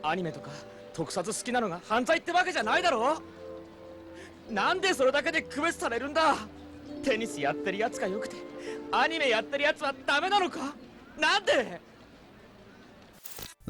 アニメとか特撮好きなのが犯罪ってわけじゃないだろ。なんでそれだけで区別されるんだ。テニスやってるやつがよくてアニメやってるやつはダメなのか。なんで。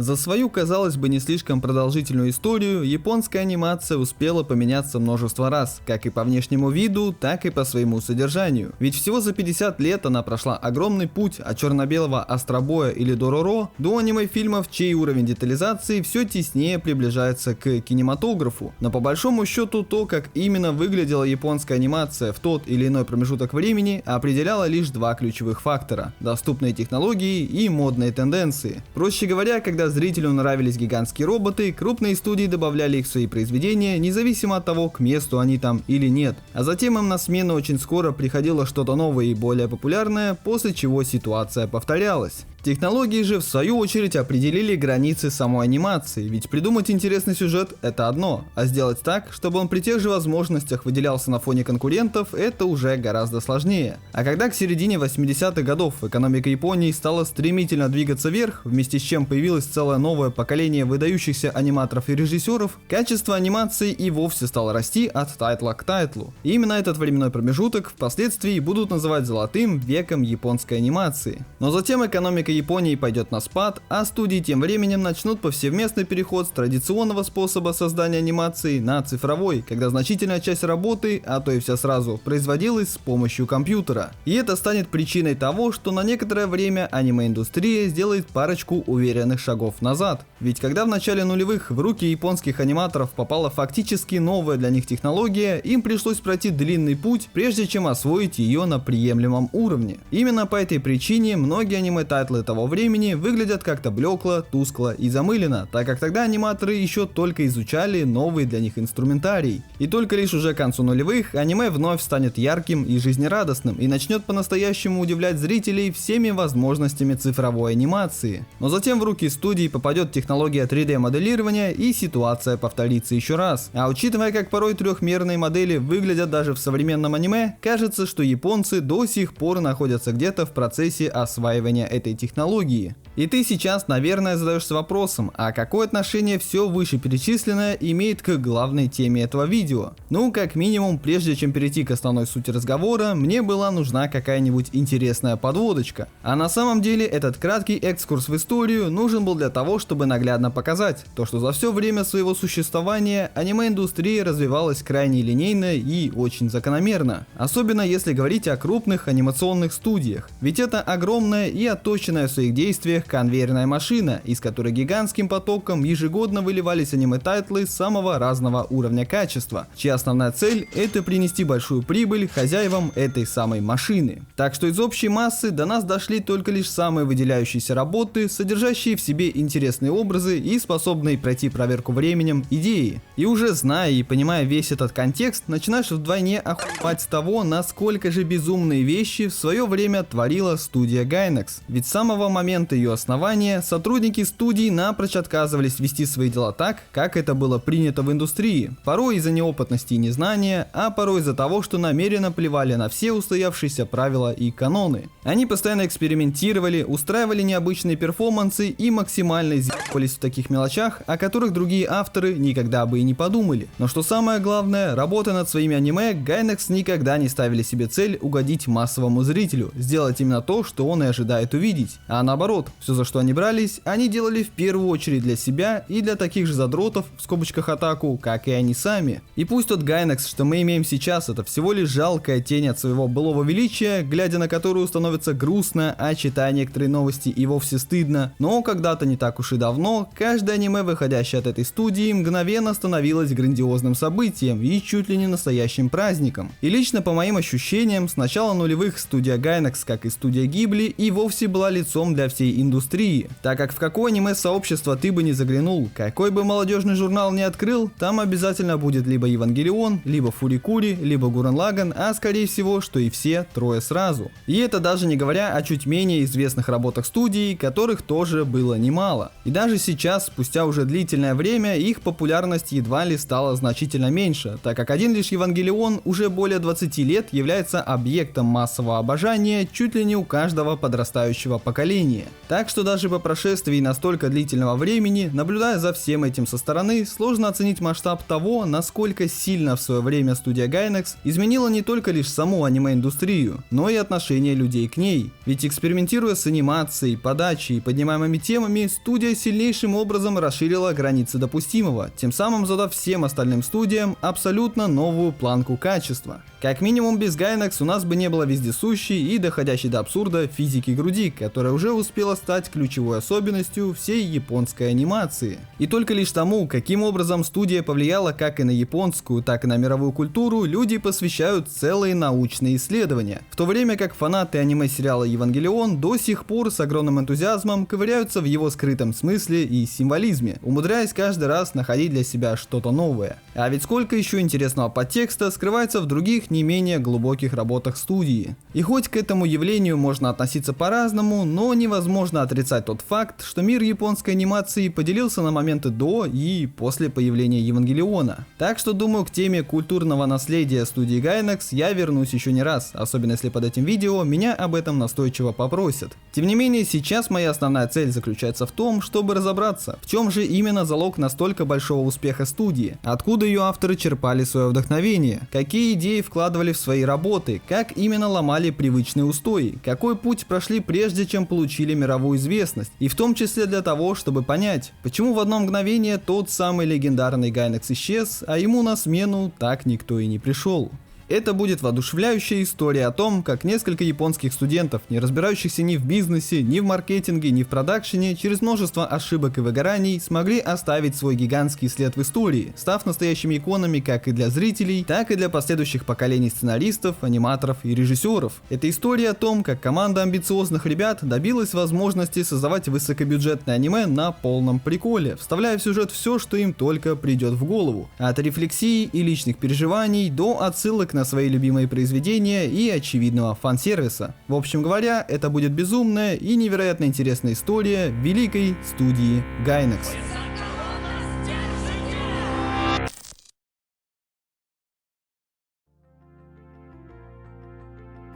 За свою, казалось бы, не слишком продолжительную историю, японская анимация успела поменяться множество раз, как и по внешнему виду, так и по своему содержанию. Ведь всего за 50 лет она прошла огромный путь от черно-белого Астробоя или Дороро до аниме-фильмов, чей уровень детализации все теснее приближается к кинематографу. Но по большому счету то, как именно выглядела японская анимация в тот или иной промежуток времени, определяло лишь два ключевых фактора – доступные технологии и модные тенденции. Проще говоря, когда зрителю нравились гигантские роботы, крупные студии добавляли их в свои произведения, независимо от того, к месту они там или нет. А затем им на смену очень скоро приходило что-то новое и более популярное, после чего ситуация повторялась. Технологии же в свою очередь определили границы самой анимации, ведь придумать интересный сюжет – это одно, а сделать так, чтобы он при тех же возможностях выделялся на фоне конкурентов – это уже гораздо сложнее. А когда к середине 80-х годов экономика Японии стала стремительно двигаться вверх, вместе с чем появилось целое новое поколение выдающихся аниматоров и режиссеров, качество анимации и вовсе стало расти от тайтла к тайтлу. И именно этот временной промежуток впоследствии будут называть золотым веком японской анимации. Но затем экономика Японии пойдет на спад, а студии тем временем начнут повсеместный переход с традиционного способа создания анимации на цифровой, когда значительная часть работы, а то и вся сразу, производилась с помощью компьютера. И это станет причиной того, что на некоторое время аниме-индустрия сделает парочку уверенных шагов назад. Ведь когда в начале нулевых в руки японских аниматоров попала фактически новая для них технология, им пришлось пройти длинный путь, прежде чем освоить ее на приемлемом уровне. Именно по этой причине многие аниме-тайтлы того времени выглядят как-то блекло, тускло и замыленно, так как тогда аниматоры еще только изучали новый для них инструментарий. И только лишь уже к концу нулевых аниме вновь станет ярким и жизнерадостным и начнет по-настоящему удивлять зрителей всеми возможностями цифровой анимации. Но затем в руки студии попадет технология 3D моделирования и ситуация повторится еще раз. А учитывая, как порой трехмерные модели выглядят даже в современном аниме, кажется, что японцы до сих пор находятся где-то в процессе осваивания этой технологии. И ты сейчас, наверное, задаешься вопросом, а какое отношение все вышеперечисленное имеет к главной теме этого видео? Ну, как минимум, прежде чем перейти к основной сути разговора, мне была нужна какая-нибудь интересная подводочка. А на самом деле этот краткий экскурс в историю нужен был для того, чтобы наглядно показать то, что за все время своего существования аниме-индустрия развивалась крайне линейно и очень закономерно. Особенно если говорить о крупных анимационных студиях. Ведь это огромная и отточенная в своих действиях конвейерная машина, из которой гигантским потоком ежегодно выливались аниме-тайтлы самого разного уровня качества, чья основная цель – это принести большую прибыль хозяевам этой самой машины. Так что из общей массы до нас дошли только лишь самые выделяющиеся работы, содержащие в себе интересные образы и способные пройти проверку временем идеи. И уже зная и понимая весь этот контекст, начинаешь вдвойне охуевать с того, насколько же безумные вещи в свое время творила студия Gainax. Ведь с самого момента ее основания сотрудники студии напрочь отказывались вести свои дела так, как это было принято в индустрии, порой из-за неопытности и незнания, а порой из-за того, что намеренно плевали на все устоявшиеся правила и каноны. Они постоянно экспериментировали, устраивали необычные перформансы и максимально изъебывались в таких мелочах, о которых другие авторы никогда бы и не подумали. Но что самое главное, работая над своими аниме, Gainax никогда не ставили себе цель угодить массовому зрителю, сделать именно то, что он и ожидает увидеть. А наоборот, все, за что они брались, они делали в первую очередь для себя и для таких же задротов, в скобочках атаку, как и они сами. И пусть тот Gainax, что мы имеем сейчас, это всего лишь жалкая тень от своего былого величия, глядя на которую становится грустно, а читая некоторые новости и вовсе стыдно, но когда-то не так уж и давно, каждое аниме, выходящее от этой студии, мгновенно становилось грандиозным событием и чуть ли не настоящим праздником. И лично по моим ощущениям, с начала нулевых студия Gainax, как и студия Ghibli, и вовсе была лицом для всей индустрии, так как в какое аниме-сообщество ты бы не заглянул, какой бы молодежный журнал не открыл, там обязательно будет либо Евангелион, либо Фурикури, либо Гуррен Лаганн, а скорее всего, что и все трое сразу. И это даже не говоря о чуть менее известных работах студии, которых тоже было немало. И даже сейчас, спустя уже длительное время, их популярность едва ли стала значительно меньше, так как один лишь Евангелион уже более 20 лет является объектом массового обожания чуть ли не у каждого подрастающего поколения поколение. Так что даже по прошествии настолько длительного времени, наблюдая за всем этим со стороны, сложно оценить масштаб того, насколько сильно в свое время студия Gainax изменила не только лишь саму аниме-индустрию, но и отношение людей к ней. Ведь экспериментируя с анимацией, подачей и поднимаемыми темами, студия сильнейшим образом расширила границы допустимого, тем самым задав всем остальным студиям абсолютно новую планку качества. Как минимум без Gainax у нас бы не было вездесущей и доходящей до абсурда физики груди, которая уже успела стать ключевой особенностью всей японской анимации. И только лишь тому, каким образом студия повлияла как и на японскую, так и на мировую культуру, люди посвящают целые научные исследования. В то время как фанаты аниме-сериала «Евангелион» до сих пор с огромным энтузиазмом ковыряются в его скрытом смысле и символизме, умудряясь каждый раз находить для себя что-то новое. А ведь сколько еще интересного подтекста скрывается в других не менее глубоких работах студии. И хоть к этому явлению можно относиться по-разному, но невозможно отрицать тот факт, что мир японской анимации поделился на моменты до и после появления Евангелиона. Так что думаю, к теме культурного наследия студии Gainax я вернусь еще не раз, особенно если под этим видео меня об этом настойчиво попросят. Тем не менее, сейчас моя основная цель заключается в том, чтобы разобраться, в чем же именно залог настолько большого успеха студии, откуда ее авторы черпали свое вдохновение, какие идеи вкладывали в свои работы, как именно ломали привычные устои, какой путь прошли прежде чем получили мировую известность, и в том числе для того, чтобы понять, почему в одно мгновение тот самый легендарный Gainax исчез, а ему на смену так никто и не пришел. Это будет воодушевляющая история о том, как несколько японских студентов, не разбирающихся ни в бизнесе, ни в маркетинге, ни в продакшене, через множество ошибок и выгораний смогли оставить свой гигантский след в истории, став настоящими иконами как и для зрителей, так и для последующих поколений сценаристов, аниматоров и режиссеров. Это история о том, как команда амбициозных ребят добилась возможности создавать высокобюджетное аниме на полном приколе, вставляя в сюжет все, что им только придет в голову. От рефлексии и личных переживаний до отсылок на свои любимые произведения и очевидного фан-сервиса. В общем говоря, это будет безумная и невероятно интересная история великой студии Gainax.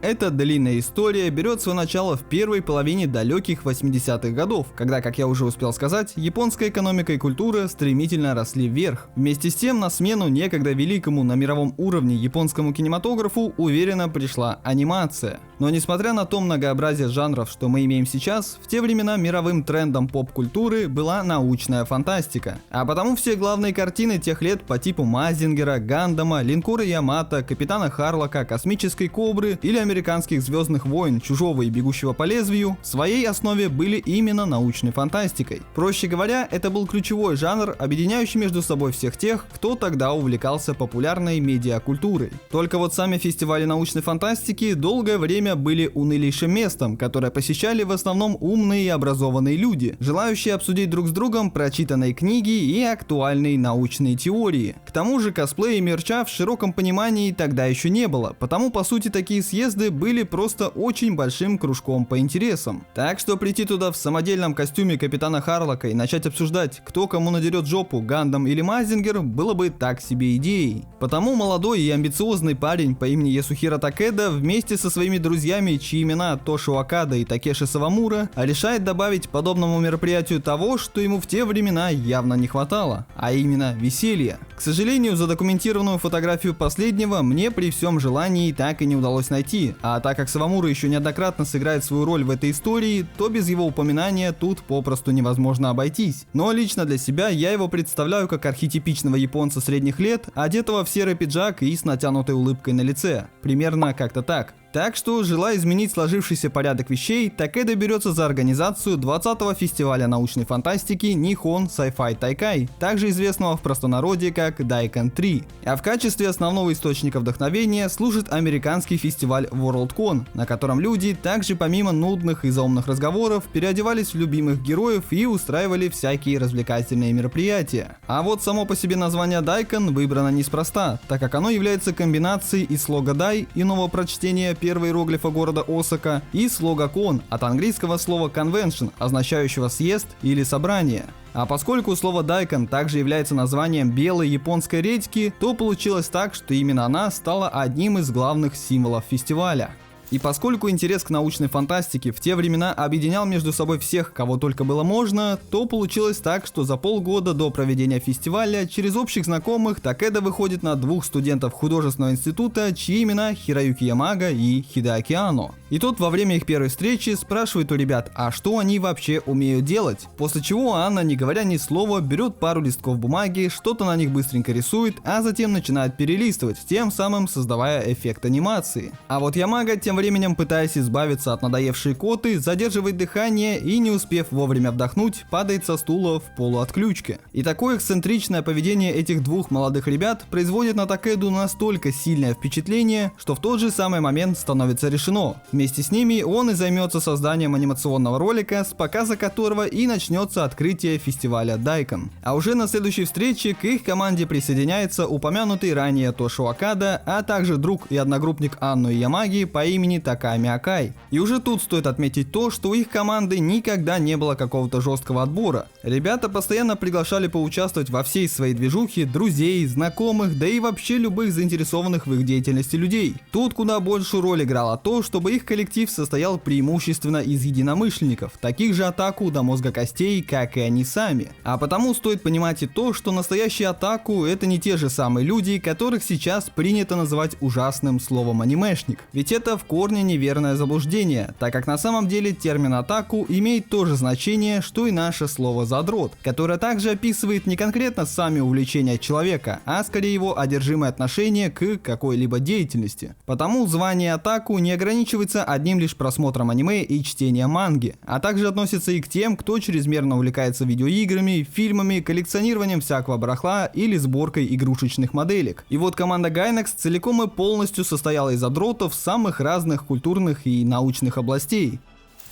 Эта длинная история берет свое начало в первой половине далеких 80-х годов, когда, как я уже успел сказать, японская экономика и культура стремительно росли вверх. Вместе с тем, на смену некогда великому на мировом уровне японскому кинематографу уверенно пришла анимация. Но несмотря на то многообразие жанров, что мы имеем сейчас, в те времена мировым трендом поп-культуры была научная фантастика. А потому все главные картины тех лет по типу Маззингера, Гандама, Линкора Ямато, Капитана Харлока, Космической Кобры или американских Звездных войн, Чужого и Бегущего по лезвию в своей основе были именно научной фантастикой. Проще говоря, это был ключевой жанр, объединяющий между собой всех тех, кто тогда увлекался популярной медиакультурой. Только вот сами фестивали научной фантастики долгое время были унылейшим местом, которое посещали в основном умные и образованные люди, желающие обсудить друг с другом прочитанные книги и актуальные научные теории. К тому же косплея и мерча в широком понимании тогда еще не было, потому по сути такие съезды были просто очень большим кружком по интересам. Так что прийти туда в самодельном костюме Капитана Харлока и начать обсуждать, кто кому надерет жопу, Гандам или Маззингер, было бы так себе идеей. Потому молодой и амбициозный парень по имени Ясухиро Такеда вместе со своими друзьями, чьи имена Тошио Окада и Такеши Савамура, решает добавить подобному мероприятию того, что ему в те времена явно не хватало, а именно веселья. К сожалению, задокументированную фотографию последнего мне при всем желании так и не удалось найти, а так как Савамура еще неоднократно сыграет свою роль в этой истории, то без его упоминания тут попросту невозможно обойтись. Но лично для себя я его представляю как архетипичного японца средних лет, одетого в серый пиджак и с натянутой улыбкой на лице. Примерно как-то так. Так что, желая изменить сложившийся порядок вещей, Такеда берется за организацию 20-го фестиваля научной фантастики Nihon Sci-Fi Taikai, также известного в простонародье как Daikan 3. А в качестве основного источника вдохновения служит американский фестиваль WorldCon, на котором люди также помимо нудных и заумных разговоров переодевались в любимых героев и устраивали всякие развлекательные мероприятия. А вот само по себе название Daikan выбрано неспроста, так как оно является комбинацией из слога Дай, иного прочтения первого иероглифа города Осака, и слога Кон от английского слова convention, означающего съезд или собрание. А поскольку слово Дайкон также является названием белой японской редьки, то получилось так, что именно она стала одним из главных символов фестиваля. И поскольку интерес к научной фантастике в те времена объединял между собой всех, кого только было можно, то получилось так, что за полгода до проведения фестиваля через общих знакомых Такеда выходит на двух студентов художественного института, чьи имена Хироюки Ямага и Хидеаки Анно. И тот во время их первой встречи спрашивает у ребят, а что они вообще умеют делать? После чего Анна, не говоря ни слова, берет пару листков бумаги, что-то на них быстренько рисует, а затем начинает перелистывать, тем самым создавая эффект анимации. А вот Ямага, тем временем пытаясь избавиться от надоевшей коты, задерживает дыхание и, не успев вовремя вдохнуть, падает со стула в полуотключке. И такое эксцентричное поведение этих двух молодых ребят производит на Такеду настолько сильное впечатление, что в тот же самый момент становится решено. Вместе с ними он и займется созданием анимационного ролика, с показа которого и начнется открытие фестиваля Дайкон. А уже на следующей встрече к их команде присоединяется упомянутый ранее Тошио Окада, а также друг и одногруппник Анно и Ямаги по имени Таками Акай. И уже тут стоит отметить то, что у их команды никогда не было какого-то жесткого отбора. Ребята постоянно приглашали поучаствовать во всей своей движухе друзей, знакомых, да и вообще любых заинтересованных в их деятельности людей. Тут куда большую роль играло то, чтобы их коллектив состоял преимущественно из единомышленников, таких же атаку до мозга костей, как и они сами. А потому стоит понимать и то, что настоящие атаку — это не те же самые люди, которых сейчас принято называть ужасным словом анимешник. Ведь это в корне неверное заблуждение, так как на самом деле термин атаку имеет то же значение, что и наше слово задрот, которое также описывает не конкретно сами увлечения человека, а скорее его одержимое отношение к какой-либо деятельности. Потому звание атаку не ограничивается одним лишь просмотром аниме и чтением манги, а также относится и к тем, кто чрезмерно увлекается видеоиграми, фильмами, коллекционированием всякого барахла или сборкой игрушечных моделек. И вот команда Gainax целиком и полностью состояла из задротов самых разных культурных и научных областей.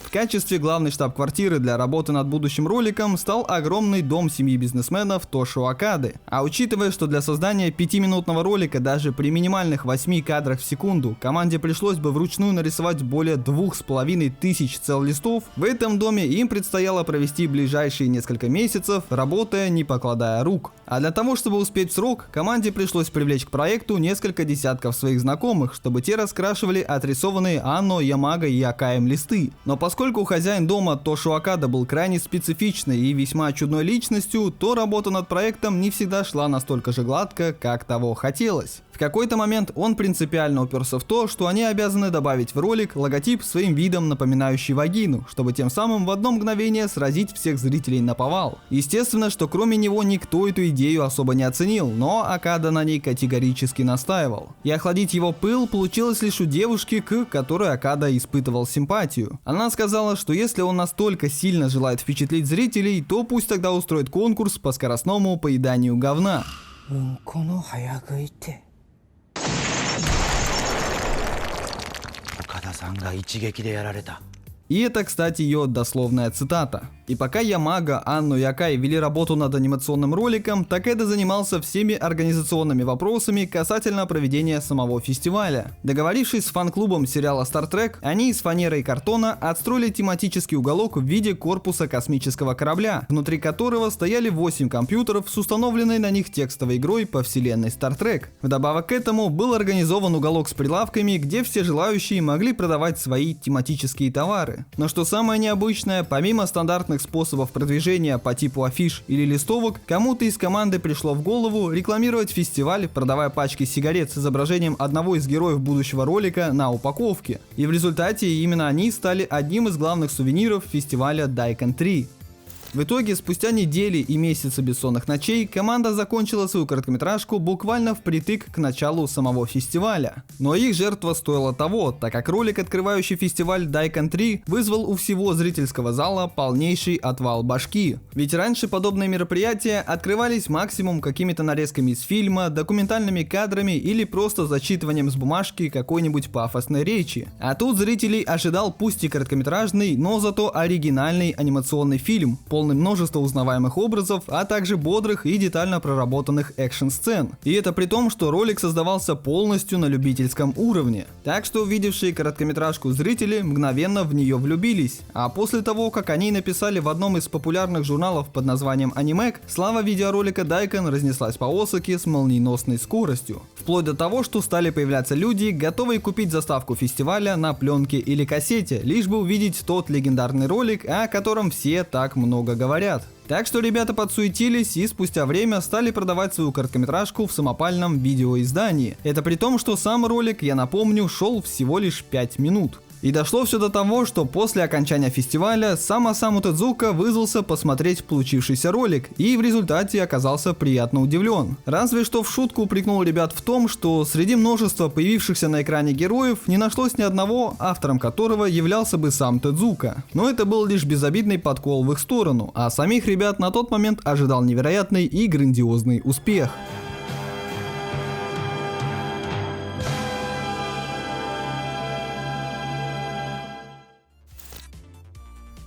В качестве главной штаб-квартиры для работы над будущим роликом стал огромный дом семьи бизнесменов Тошио Окады. А учитывая, что для создания 5-минутного ролика даже при минимальных 8 кадрах в секунду команде пришлось бы вручную нарисовать более 2500 цел-листов, в этом доме им предстояло провести ближайшие несколько месяцев, работая не покладая рук. А для того, чтобы успеть в срок, команде пришлось привлечь к проекту несколько десятков своих знакомых, чтобы те раскрашивали отрисованные Анно, Ямага и Акаем листы. Но поскольку хозяин дома Тошио Окада был крайне специфичной и весьма чудной личностью, то работа над проектом не всегда шла настолько же гладко, как того хотелось. В какой-то момент он принципиально уперся в то, что они обязаны добавить в ролик логотип своим видом, напоминающий вагину, чтобы тем самым в одно мгновение сразить всех зрителей наповал. Естественно, что кроме него никто эту идею особо не оценил, но Окада на ней категорически настаивал. И охладить его пыл получилось лишь у девушки, к которой Окада испытывал симпатию. Она сказала, что если он настолько сильно желает впечатлить зрителей, то пусть тогда устроит конкурс по скоростному поеданию говна. 岡田さんが一撃でやられた。 И это, кстати, ее дословная цитата. И пока Ямага, Анно и Акай вели работу над анимационным роликом, Такеда занимался всеми организационными вопросами касательно проведения самого фестиваля. Договорившись с фан-клубом сериала Star Trek, они из фанеры и картона отстроили тематический уголок в виде корпуса космического корабля, внутри которого стояли 8 компьютеров с установленной на них текстовой игрой по вселенной Star Trek. Вдобавок к этому был организован уголок с прилавками, где все желающие могли продавать свои тематические товары. Но что самое необычное, помимо стандартных способов продвижения по типу афиш или листовок, кому-то из команды пришло в голову рекламировать фестиваль, продавая пачки сигарет с изображением одного из героев будущего ролика на упаковке. И в результате именно они стали одним из главных сувениров фестиваля Дайкон 3. В итоге, спустя недели и месяцы бессонных ночей, команда закончила свою короткометражку буквально впритык к началу самого фестиваля. Но их жертва стоила того, так как ролик, открывающий фестиваль Дайкон 3, вызвал у всего зрительского зала полнейший отвал башки. Ведь раньше подобные мероприятия открывались максимум какими-то нарезками из фильма, документальными кадрами или просто зачитыванием с бумажки какой-нибудь пафосной речи. А тут зрителей ожидал пусть и короткометражный, но зато оригинальный анимационный фильм, полный полный множества узнаваемых образов, а также бодрых и детально проработанных экшн-сцен. И это при том, что ролик создавался полностью на любительском уровне. Так что увидевшие короткометражку зрители мгновенно в нее влюбились. А после того, как они написали в одном из популярных журналов под названием Animac, слава видеоролика Дайкон разнеслась по Осаке с молниеносной скоростью. Вплоть до того, что стали появляться люди, готовые купить заставку фестиваля на пленке или кассете, лишь бы увидеть тот легендарный ролик, о котором все так много говорят. Так что ребята подсуетились и спустя время стали продавать свою короткометражку в самопальном видеоиздании. Это при том, что сам ролик, я напомню, шел всего лишь 5 минут. И дошло все до того, что после окончания фестиваля сам Осаму Тедзука вызвался посмотреть получившийся ролик и в результате оказался приятно удивлен. Разве что в шутку упрекнул ребят в том, что среди множества появившихся на экране героев не нашлось ни одного, автором которого являлся бы сам Тедзука. Но это был лишь безобидный подкол в их сторону, а самих ребят на тот момент ожидал невероятный и грандиозный успех.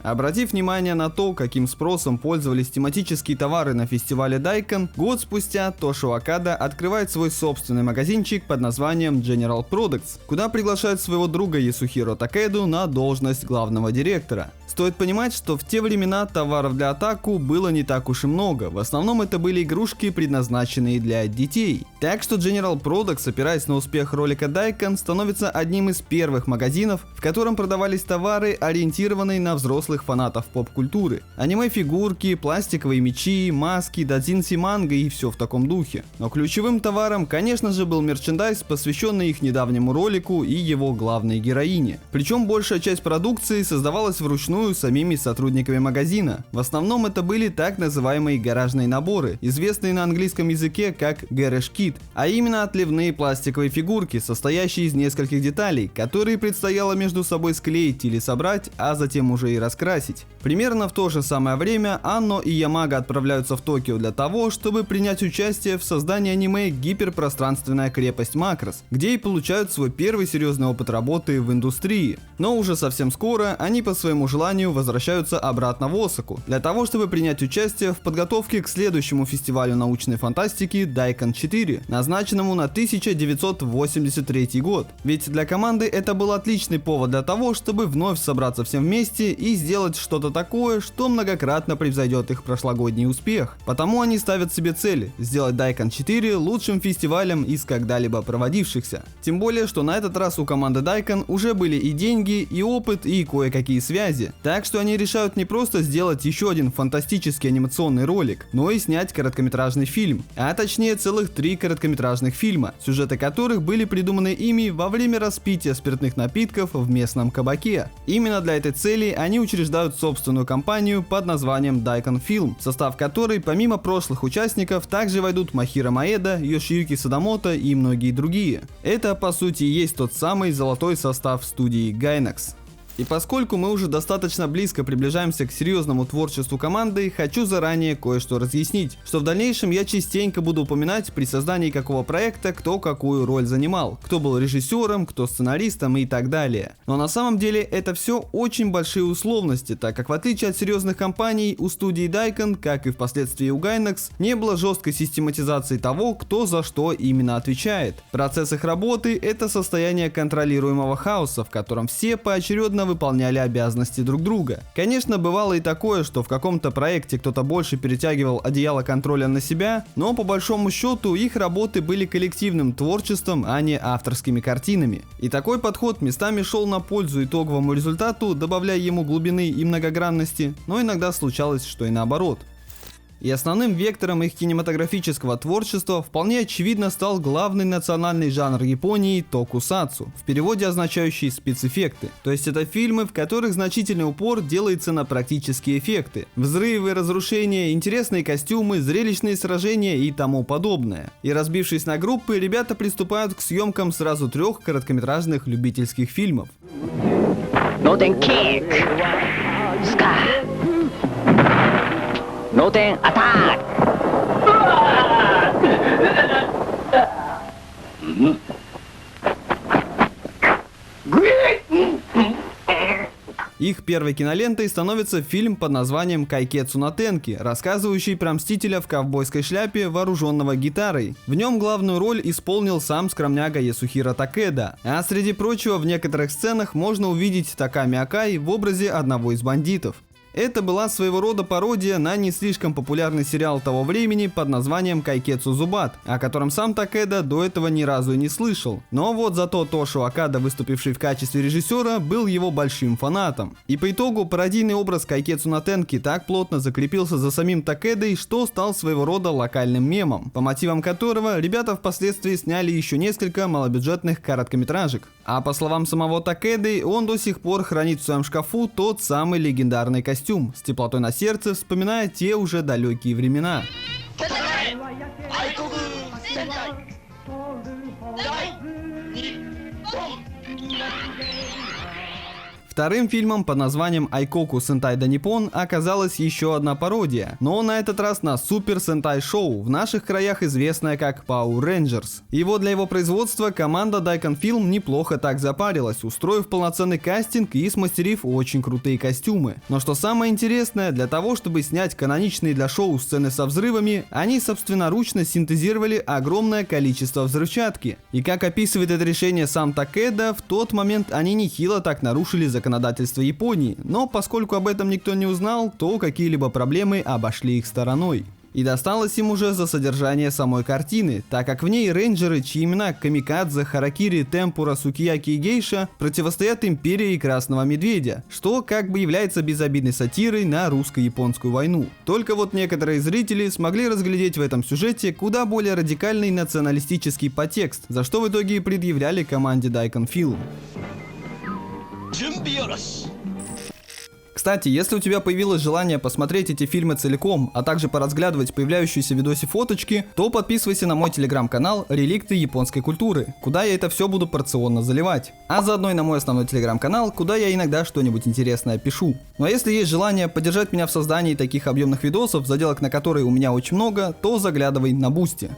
Обратив внимание на то, каким спросом пользовались тематические товары на фестивале Дайкон, год спустя Тошио Окада открывает свой собственный магазинчик под названием General Products, куда приглашает своего друга Ясухиро Такеду на должность главного директора. Стоит понимать, что в те времена товаров для атаку было не так уж и много, в основном это были игрушки, предназначенные для детей. Так что General Products, опираясь на успех ролика Дайкон, становится одним из первых магазинов, в котором продавались товары, ориентированные на взрослых фанатов поп-культуры. Аниме-фигурки, пластиковые мечи, маски, додзинси манго и все в таком духе. Но ключевым товаром, конечно же, был мерчендайз, посвященный их недавнему ролику и его главной героине. Причем большая часть продукции создавалась вручную самими сотрудниками магазина. В основном это были так называемые гаражные наборы, известные на английском языке как Garage Kit, а именно отливные пластиковые фигурки, состоящие из нескольких деталей, которые предстояло между собой склеить или собрать, а затем уже и раскрасить. Примерно в то же самое время Анно и Ямага отправляются в Токио для того, чтобы принять участие в создании аниме «Гиперпространственная крепость Макрос», где и получают свой первый серьезный опыт работы в индустрии. Но уже совсем скоро они по своему желанию возвращаются обратно в Осаку, для того, чтобы принять участие в подготовке к следующему фестивалю научной фантастики Дайкон 4, назначенному на 1983 год. Ведь для команды это был отличный повод для того, чтобы вновь собраться всем вместе и сделать что-то такое, что многократно превзойдет их прошлогодний успех. Потому они ставят себе цель сделать Дайкон 4 лучшим фестивалем из когда-либо проводившихся. Тем более, что на этот раз у команды Дайкон уже были и деньги, и опыт, и кое-какие связи. Так что они решают не просто сделать еще один фантастический анимационный ролик, но и снять короткометражный фильм, а точнее целых 3 короткометражных фильма, сюжеты которых были придуманы ими во время распития спиртных напитков в местном кабаке. Именно для этой цели они учреждают собственную компанию под названием Daikon Film, в состав которой помимо прошлых участников также войдут Махиро Маэда, Йошиюки Садамото и многие другие. Это по сути и есть тот самый золотой состав студии Gainax. И поскольку мы уже достаточно близко приближаемся к серьезному творчеству команды, хочу заранее кое-что разъяснить, что в дальнейшем я частенько буду упоминать при создании какого проекта, кто какую роль занимал, кто был режиссером, кто сценаристом и так далее. Но на самом деле это все очень большие условности, так как в отличие от серьезных компаний, у студии Дайкон, как и впоследствии у Gainax, не было жесткой систематизации того, кто за что именно отвечает. Процесс их работы — это состояние контролируемого хаоса, в котором все поочередно выполняли обязанности друг друга. Конечно, бывало и такое, что в каком-то проекте кто-то больше перетягивал одеяло контроля на себя, но по большому счету их работы были коллективным творчеством, а не авторскими картинами. И такой подход местами шел на пользу итоговому результату, добавляя ему глубины и многогранности, но иногда случалось, что и наоборот. И основным вектором их кинематографического творчества вполне очевидно стал главный национальный жанр Японии — токусацу, в переводе означающий спецэффекты. То есть это фильмы, в которых значительный упор делается на практические эффекты. Взрывы, разрушения, интересные костюмы, зрелищные сражения и тому подобное. И разбившись на группы, ребята приступают к съемкам сразу 3 короткометражных любительских фильмов. Нотен атак! Их первой кинолентой становится фильм под названием «Кайкетсу на Тенки», рассказывающий про мстителя в ковбойской шляпе, вооруженного гитарой. В нем главную роль исполнил сам скромняга Ясухиро Такеда, а среди прочего в некоторых сценах можно увидеть Таками Акай в образе одного из бандитов. Это была своего рода пародия на не слишком популярный сериал того времени под названием «Кайкетсу Зубат», о котором сам Такеда до этого ни разу и не слышал. Но вот зато Тошио Акада, выступивший в качестве режиссера, был его большим фанатом. И по итогу пародийный образ Кайкетсу на Тенки так плотно закрепился за самим Такедой, что стал своего рода локальным мемом, по мотивам которого ребята впоследствии сняли еще несколько малобюджетных короткометражек. А по словам самого Такеды, он до сих пор хранит в своем шкафу тот самый легендарный костюм, с теплотой на сердце вспоминая те уже далекие времена. Вторым фильмом под названием Айкоку Сентай да Ниппон оказалась еще одна пародия, но на этот раз на Супер Сентай Шоу, в наших краях известное как Power Rangers. Для его производства команда Daikon Film неплохо так запарилась, устроив полноценный кастинг и смастерив очень крутые костюмы. Но что самое интересное, для того, чтобы снять каноничные для шоу сцены со взрывами, они собственноручно синтезировали огромное количество взрывчатки. И как описывает это решение сам Такеда, в тот момент они нехило так нарушили законодательство Японии, но поскольку об этом никто не узнал, то какие-либо проблемы обошли их стороной. И досталось им уже за содержание самой картины, так как в ней рейнджеры, чьи имена Камикадзе, Харакири, Темпура, Сукияки и Гейша, противостоят Империи Красного Медведя, что как бы является безобидной сатирой на русско-японскую войну. Только вот некоторые зрители смогли разглядеть в этом сюжете куда более радикальный националистический подтекст, за что в итоге предъявляли команде Daikon Film. Кстати, если у тебя появилось желание посмотреть эти фильмы целиком, а также поразглядывать появляющиеся в видосе фоточки, то подписывайся на мой телеграм-канал «Реликты японской культуры», куда я это все буду порционно заливать. А заодно и на мой основной телеграм-канал, куда я иногда что-нибудь интересное пишу. Ну а если есть желание поддержать меня в создании таких объемных видосов, заделок на которые у меня очень много, то заглядывай на Бусти.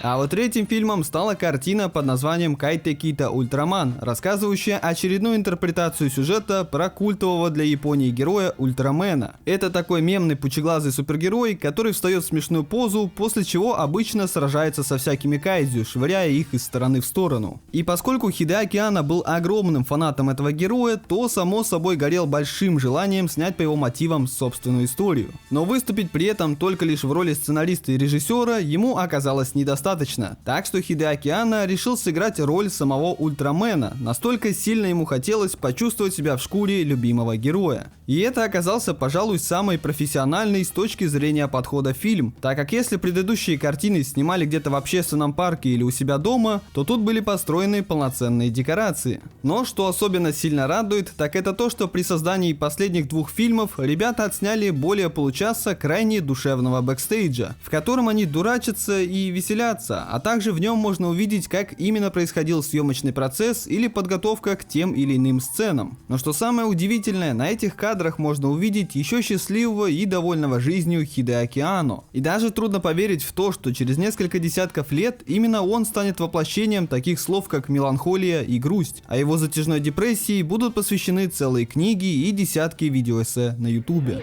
А вот третьим фильмом стала картина под названием «Кайте Кита Ультраман», рассказывающая очередную интерпретацию сюжета про культового для Японии героя Ультрамена. Это такой мемный пучеглазый супергерой, который встает в смешную позу, после чего обычно сражается со всякими кайдзю, швыряя их из стороны в сторону. И поскольку Хидеаки Анно был огромным фанатом этого героя, то само собой горел большим желанием снять по его мотивам собственную историю. Но выступить при этом только лишь в роли сценариста и режиссера ему оказалось недостаточно. Так что Хидеаки Анно решил сыграть роль самого Ультрамена, настолько сильно ему хотелось почувствовать себя в шкуре любимого героя. И это оказался, пожалуй, самый профессиональный с точки зрения подхода фильм, так как если предыдущие картины снимали где-то в общественном парке или у себя дома, то тут были построены полноценные декорации. Но что особенно сильно радует, так это то, что при создании последних двух фильмов ребята отсняли более получаса крайне душевного бэкстейджа, в котором они дурачатся и веселятся, а также в нем можно увидеть, как именно происходил съемочный процесс или подготовка к тем или иным сценам. Но что самое удивительное, на этих кадрах можно увидеть еще счастливого и довольного жизнью Хидеаки Анно. И даже трудно поверить в то, что через несколько десятков лет именно он станет воплощением таких слов, как меланхолия и грусть, а его затяжной депрессии будут посвящены целые книги и десятки видеоэссе на ютубе.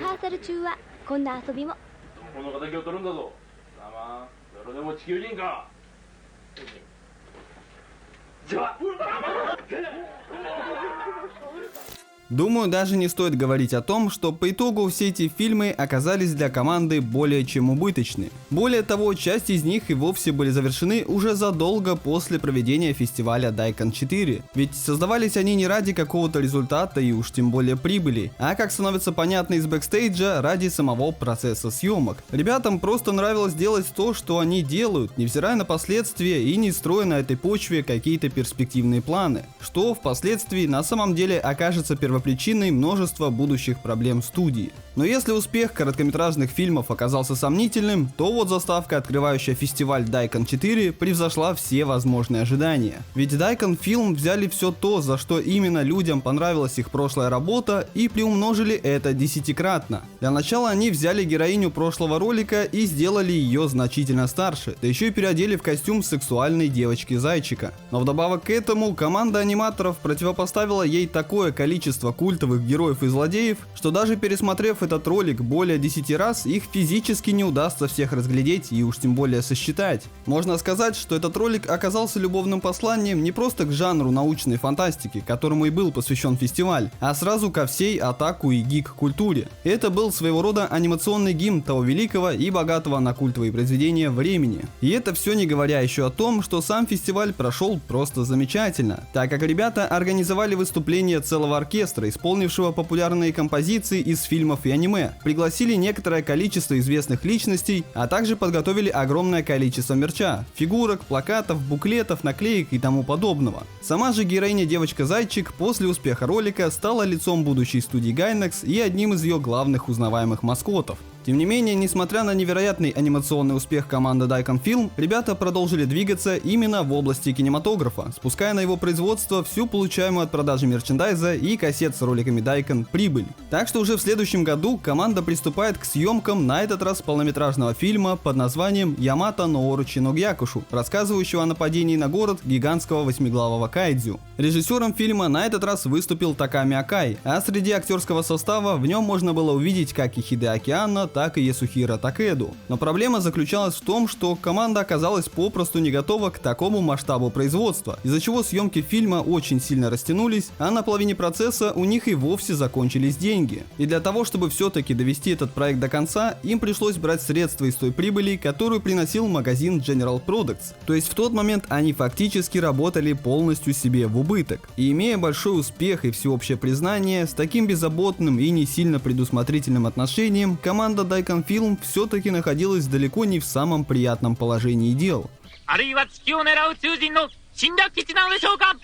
Думаю, даже не стоит говорить о том, что по итогу все эти фильмы оказались для команды более чем убыточны. Более того, часть из них и вовсе были завершены уже задолго после проведения фестиваля Daikon 4. Ведь создавались они не ради какого-то результата и уж тем более прибыли, а, как становится понятно из бэкстейджа, ради самого процесса съемок. Ребятам просто нравилось делать то, что они делают, невзирая на последствия и не строя на этой почве какие-то перспективные планы, что впоследствии на самом деле окажется первопричиной первопричиной множества будущих проблем студии. Но если успех короткометражных фильмов оказался сомнительным, то вот заставка, открывающая фестиваль Daikon 4, превзошла все возможные ожидания. Ведь Daikon Film взяли все то, за что именно людям понравилась их прошлая работа, и приумножили это десятикратно. Для начала они взяли героиню прошлого ролика и сделали ее значительно старше, да еще и переодели в костюм сексуальной девочки-зайчика. Но вдобавок к этому команда аниматоров противопоставила ей такое количество культовых героев и злодеев, что даже пересмотрев этот ролик более 10 раз, их физически не удастся всех разглядеть и уж тем более сосчитать. Можно сказать, что этот ролик оказался любовным посланием не просто к жанру научной фантастики, которому и был посвящен фестиваль, а сразу ко всей атаку и гик-культуре. Это был своего рода анимационный гимн того великого и богатого на культовые произведения времени. И это все не говоря еще о том, что сам фестиваль прошел просто замечательно, так как ребята организовали выступление целого оркестра, исполнившего популярные композиции из фильмов и аниме, пригласили некоторое количество известных личностей, а также подготовили огромное количество мерча, фигурок, плакатов, буклетов, наклеек и тому подобного. Сама же героиня девочка-зайчик после успеха ролика стала лицом будущей студии Gainax и одним из ее главных узнаваемых маскотов. Тем не менее, несмотря на невероятный анимационный успех команды Daikon Film, ребята продолжили двигаться именно в области кинематографа, спуская на его производство всю получаемую от продажи мерчендайза и кассет с роликами Daikon прибыль. Так что уже в следующем году команда приступает к съемкам на этот раз полнометражного фильма под названием Ямато no Orochi no Gyakushu, рассказывающего о нападении на город гигантского восьмиглавого кайдзю. Режиссером фильма на этот раз выступил Таками Акай, а среди актерского состава в нем можно было увидеть как и Хидеаки Анно, так и Ясухиро Такеду. Но проблема заключалась в том, что команда оказалась попросту не готова к такому масштабу производства, из-за чего съемки фильма очень сильно растянулись, а на половине процесса у них и вовсе закончились деньги. И для того, чтобы все-таки довести этот проект до конца, им пришлось брать средства из той прибыли, которую приносил магазин General Products. То есть в тот момент они фактически работали полностью себе в убыток. И имея большой успех и всеобщее признание, с таким беззаботным и не сильно предусмотрительным отношением, команда Daikon Film все-таки находилась далеко не в самом приятном положении дел. あるいは地球を狙う宇宙人の侵略基地なのでしょうか。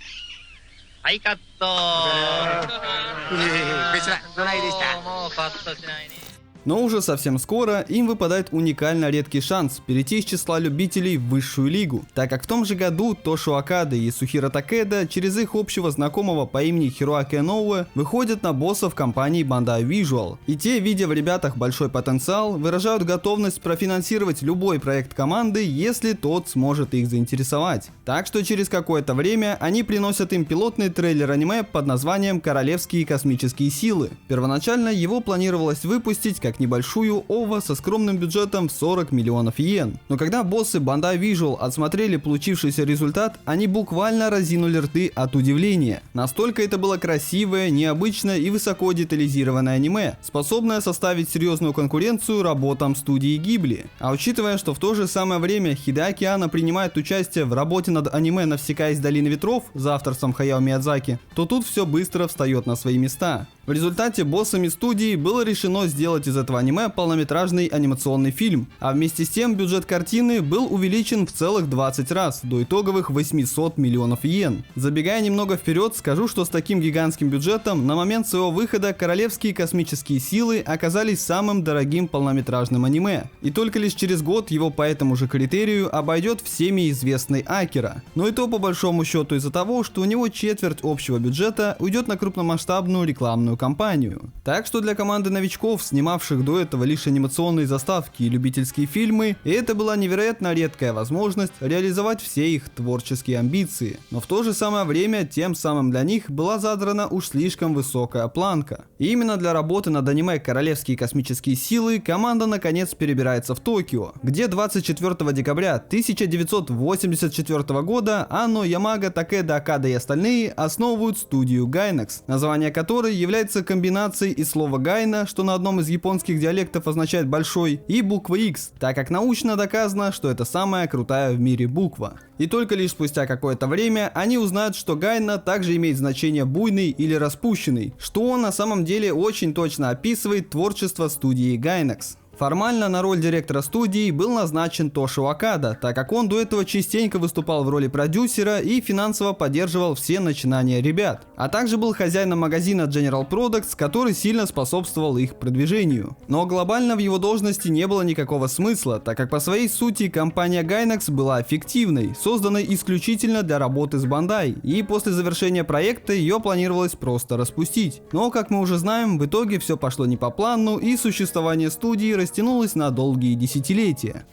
はいカット。どないでした。もうカットしないね。 Но уже совсем скоро им выпадает уникально редкий шанс перейти из числа любителей в высшую лигу, так как в том же году Тошио Акада и Ясухиро Такеда через их общего знакомого по имени Хироаки Ноуэ выходят на боссов компании Bandai Visual. И те, видя в ребятах большой потенциал, выражают готовность профинансировать любой проект команды, если тот сможет их заинтересовать. Так что через какое-то время они приносят им пилотный трейлер аниме под названием «Королевские космические силы». Первоначально его планировалось выпустить как небольшую ОВА со скромным бюджетом в 40 миллионов йен. Но когда боссы Bandai Visual отсмотрели получившийся результат, они буквально разинули рты от удивления. Настолько это было красивое, необычное и высоко детализированное аниме, способное составить серьезную конкуренцию работам студии Ghibli. А учитывая, что в то же самое время Хидеаки Анно принимает участие в работе над аниме «Навсекая из долины ветров» за авторством Хаяо Миядзаки, то тут все быстро встает на свои места. В результате боссами студии было решено сделать из этого аниме полнометражный анимационный фильм, а вместе с тем бюджет картины был увеличен в целых 20 раз, до итоговых 800 миллионов йен. Забегая немного вперед, скажу, что с таким гигантским бюджетом на момент своего выхода «Королевские космические силы» оказались самым дорогим полнометражным аниме, и только лишь через год его по этому же критерию обойдет всеми известный Акира. Но и то по большому счету из-за того, что у него четверть общего бюджета уйдет на крупномасштабную рекламную кампанию. Так что для команды новичков, снимавших до этого лишь анимационные заставки и любительские фильмы, это была невероятно редкая возможность реализовать все их творческие амбиции. Но в то же самое время тем самым для них была задрана уж слишком высокая планка. И именно для работы над аниме «Королевские космические силы» команда наконец перебирается в Токио, где 24 декабря 1984 года Анно, Ямага, Такеда, Акада и остальные основывают студию Gainax, название которой является комбинацией из слова «гайна», что на одном из японских диалектов означает «большой», и буквы X, так как научно доказано, что это самая крутая в мире буква. И только лишь спустя какое-то время они узнают, что гайна также имеет значение «буйный» или «распущенный», что на самом деле очень точно описывает творчество студии Gainax. Формально на роль директора студии был назначен Тоши Окада, так как он до этого частенько выступал в роли продюсера и финансово поддерживал все начинания ребят, а также был хозяином магазина General Products, который сильно способствовал их продвижению. Но глобально в его должности не было никакого смысла, так как по своей сути компания Gainax была фиктивной, созданной исключительно для работы с Bandai, и после завершения проекта ее планировалось просто распустить. Но, как мы уже знаем, в итоге все пошло не по плану, и существование студии растянулось на долгие десятилетия.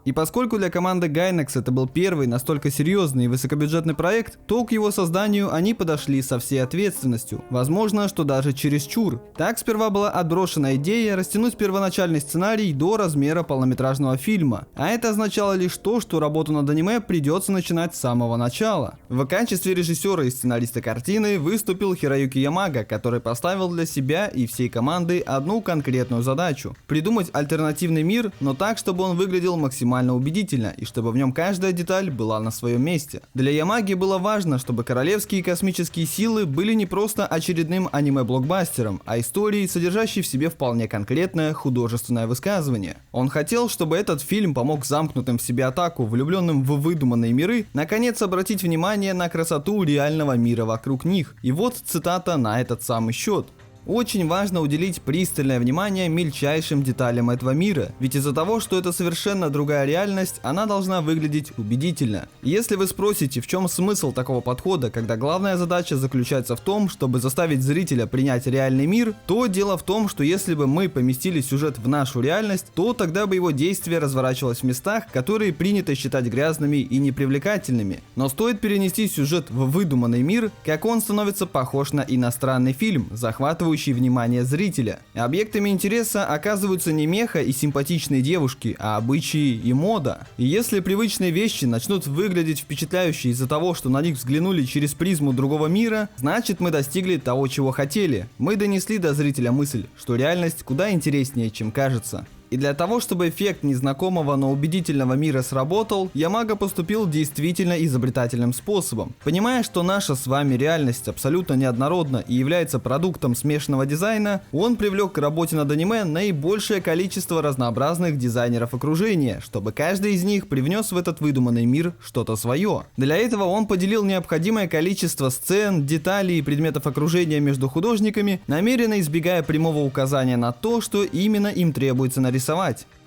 И поскольку для команды Gainax это был первый настолько серьезный и высокобюджетный проект, то к его созданию они подошли со всей ответственностью, возможно, что даже чересчур. Так сперва была отброшена идея растянуть первоначальный сценарий до размера полнометражного фильма, а это означало лишь то, что работу над аниме придется начинать с самого начала. В качестве режиссера и сценариста картины выступил Хироюки Ямага, который поставил для себя и всей команды одну конкретную задачу – придумать альтернативный мир, но так, чтобы он выглядел максимально убедительно и чтобы в нем каждая деталь была на своем месте. Для Ямаги было важно, чтобы королевские космические силы были не просто очередным аниме-блокбастером, а историей, содержащей в себе вполне конкретное художественное высказывание. Он хотел, чтобы этот фильм помог замкнутым в себе атаку, влюбленным в выдуманные миры, наконец обратить внимание на красоту реального мира вокруг них. И вот цитата на этот самый счет. Очень важно уделить пристальное внимание мельчайшим деталям этого мира, ведь из-за того, что это совершенно другая реальность, она должна выглядеть убедительно. Если вы спросите, в чем смысл такого подхода, когда главная задача заключается в том, чтобы заставить зрителя принять реальный мир, то дело в том, что если бы мы поместили сюжет в нашу реальность, то тогда бы его действие разворачивалось в местах, которые принято считать грязными и непривлекательными. Но стоит перенести сюжет в выдуманный мир, как он становится похож на иностранный фильм, захватывающий внимание зрителя. Объектами интереса оказываются не меха и симпатичные девушки, а обычаи и мода. И если привычные вещи начнут выглядеть впечатляюще из-за того, что на них взглянули через призму другого мира, значит мы достигли того, чего хотели. Мы донесли до зрителя мысль, что реальность куда интереснее, чем кажется. И для того, чтобы эффект незнакомого, но убедительного мира сработал, Ямага поступил действительно изобретательным способом. Понимая, что наша с вами реальность абсолютно неоднородна и является продуктом смешанного дизайна, он привлек к работе над аниме наибольшее количество разнообразных дизайнеров окружения, чтобы каждый из них привнес в этот выдуманный мир что-то свое. Для этого он поделил необходимое количество сцен, деталей и предметов окружения между художниками, намеренно избегая прямого указания на то, что именно им требуется нарисовать.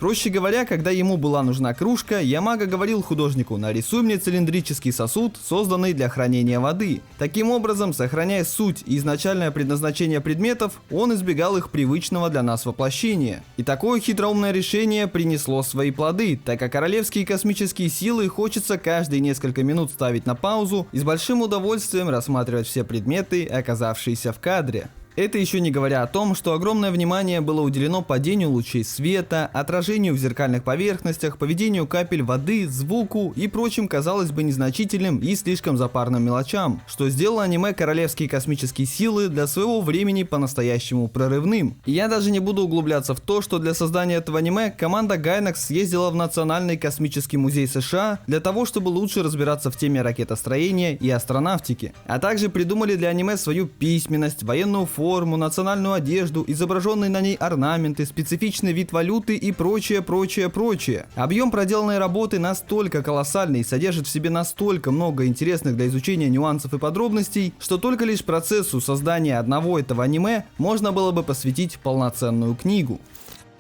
Проще говоря, когда ему была нужна кружка, Ямага говорил художнику: нарисуй мне цилиндрический сосуд, созданный для хранения воды. Таким образом, сохраняя суть и изначальное предназначение предметов, он избегал их привычного для нас воплощения. И такое хитроумное решение принесло свои плоды, так как королевские космические силы хочется каждые несколько минут ставить на паузу и с большим удовольствием рассматривать все предметы, оказавшиеся в кадре. Это еще не говоря о том, что огромное внимание было уделено падению лучей света, отражению в зеркальных поверхностях, поведению капель воды, звуку и прочим, казалось бы, незначительным и слишком запарным мелочам, что сделало аниме «Королевские космические силы» для своего времени по-настоящему прорывным. И я даже не буду углубляться в то, что для создания этого аниме команда Gainax съездила в Национальный космический музей США для того, чтобы лучше разбираться в теме ракетостроения и астронавтики, а также придумали для аниме свою письменность, военную форму, национальную одежду, изображенные на ней орнаменты, специфичный вид валюты и прочее. Объем проделанной работы настолько колоссальный и содержит в себе настолько много интересных для изучения нюансов и подробностей, что только лишь процессу создания одного этого аниме можно было бы посвятить полноценную книгу.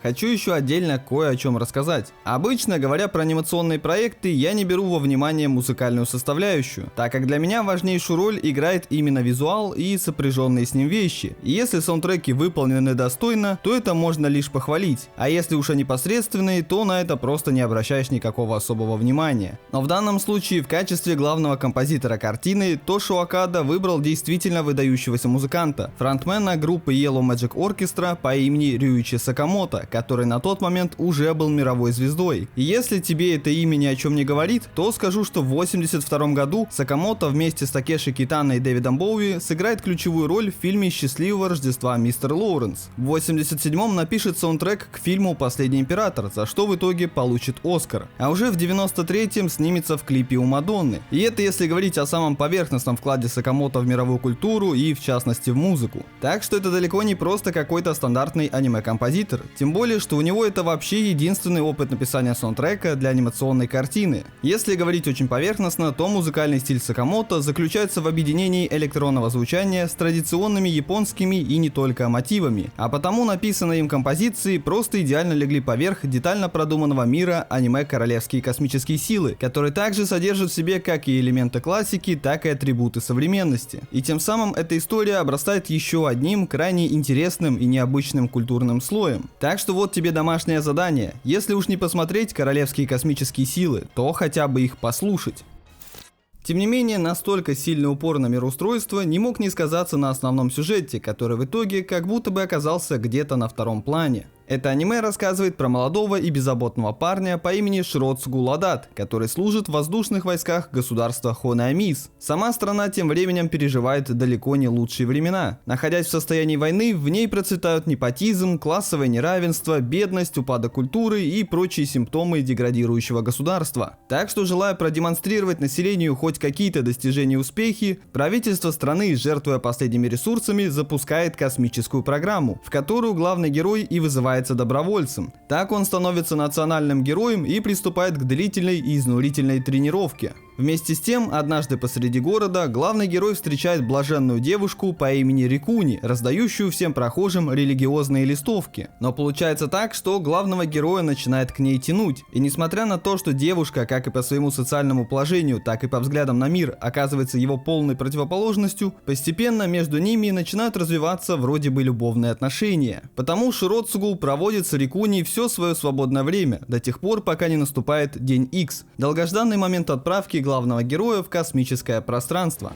Хочу еще отдельно кое о чем рассказать. Обычно, говоря про анимационные проекты, я не беру во внимание музыкальную составляющую, так как для меня важнейшую роль играет именно визуал и сопряженные с ним вещи. И если саундтреки выполнены достойно, то это можно лишь похвалить, а если уж они посредственные, то на это просто не обращаешь никакого особого внимания. Но в данном случае в качестве главного композитора картины Тоши Окада выбрал действительно выдающегося музыканта, фронтмена группы Yellow Magic Orchestra по имени Рюичи Сакамото, который на тот момент уже был мировой звездой. И если тебе это имя ни о чем не говорит, то скажу, что в 1982 году Сакамото вместе с Такеши Китано и Дэвидом Боуи сыграет ключевую роль в фильме «Счастливого Рождества, мистер Лоуренс». В 1987 напишет саундтрек к фильму «Последний император», за что в итоге получит Оскар. А уже в 1993 снимется в клипе у Мадонны. И это если говорить о самом поверхностном вкладе Сакамото в мировую культуру и в частности в музыку. Так что это далеко не просто какой-то стандартный аниме-композитор. Тем более, что у него это вообще единственный опыт написания саундтрека для анимационной картины. Если говорить очень поверхностно, то музыкальный стиль Сакамото заключается в объединении электронного звучания с традиционными японскими и не только мотивами, а потому написанные им композиции просто идеально легли поверх детально продуманного мира аниме «Королевские космические силы», который также содержит в себе как и элементы классики, так и атрибуты современности. И тем самым эта история обрастает еще одним крайне интересным и необычным культурным слоем. Так что вот тебе домашнее задание. Если уж не посмотреть «Королевские космические силы», то хотя бы их послушать. Тем не менее, настолько сильный упор на мироустройство не мог не сказаться на основном сюжете, который в итоге как будто бы оказался где-то на втором плане. Это аниме рассказывает про молодого и беззаботного парня по имени Широцугу Ладат, который служит в воздушных войсках государства Хонаамис. Сама страна тем временем переживает далеко не лучшие времена. Находясь в состоянии войны, в ней процветают непотизм, классовое неравенство, бедность, упадок культуры и прочие симптомы деградирующего государства. Так что, желая продемонстрировать населению хоть какие-то достижения и успехи, правительство страны, жертвуя последними ресурсами, запускает космическую программу, в которую главный герой и вызывает добровольцем. Так он становится национальным героем и приступает к длительной и изнурительной тренировке. Вместе с тем, однажды посреди города главный герой встречает блаженную девушку по имени Рикуни, раздающую всем прохожим религиозные листовки. Но получается так, что главного героя начинает к ней тянуть. И несмотря на то, что девушка, как и по своему социальному положению, так и по взглядам на мир, оказывается его полной противоположностью, постепенно между ними начинают развиваться вроде бы любовные отношения. Потому Широцугу проводит с Рикуни все свое свободное время, до тех пор, пока не наступает день X, долгожданный момент отправки главного героя в космическое пространство.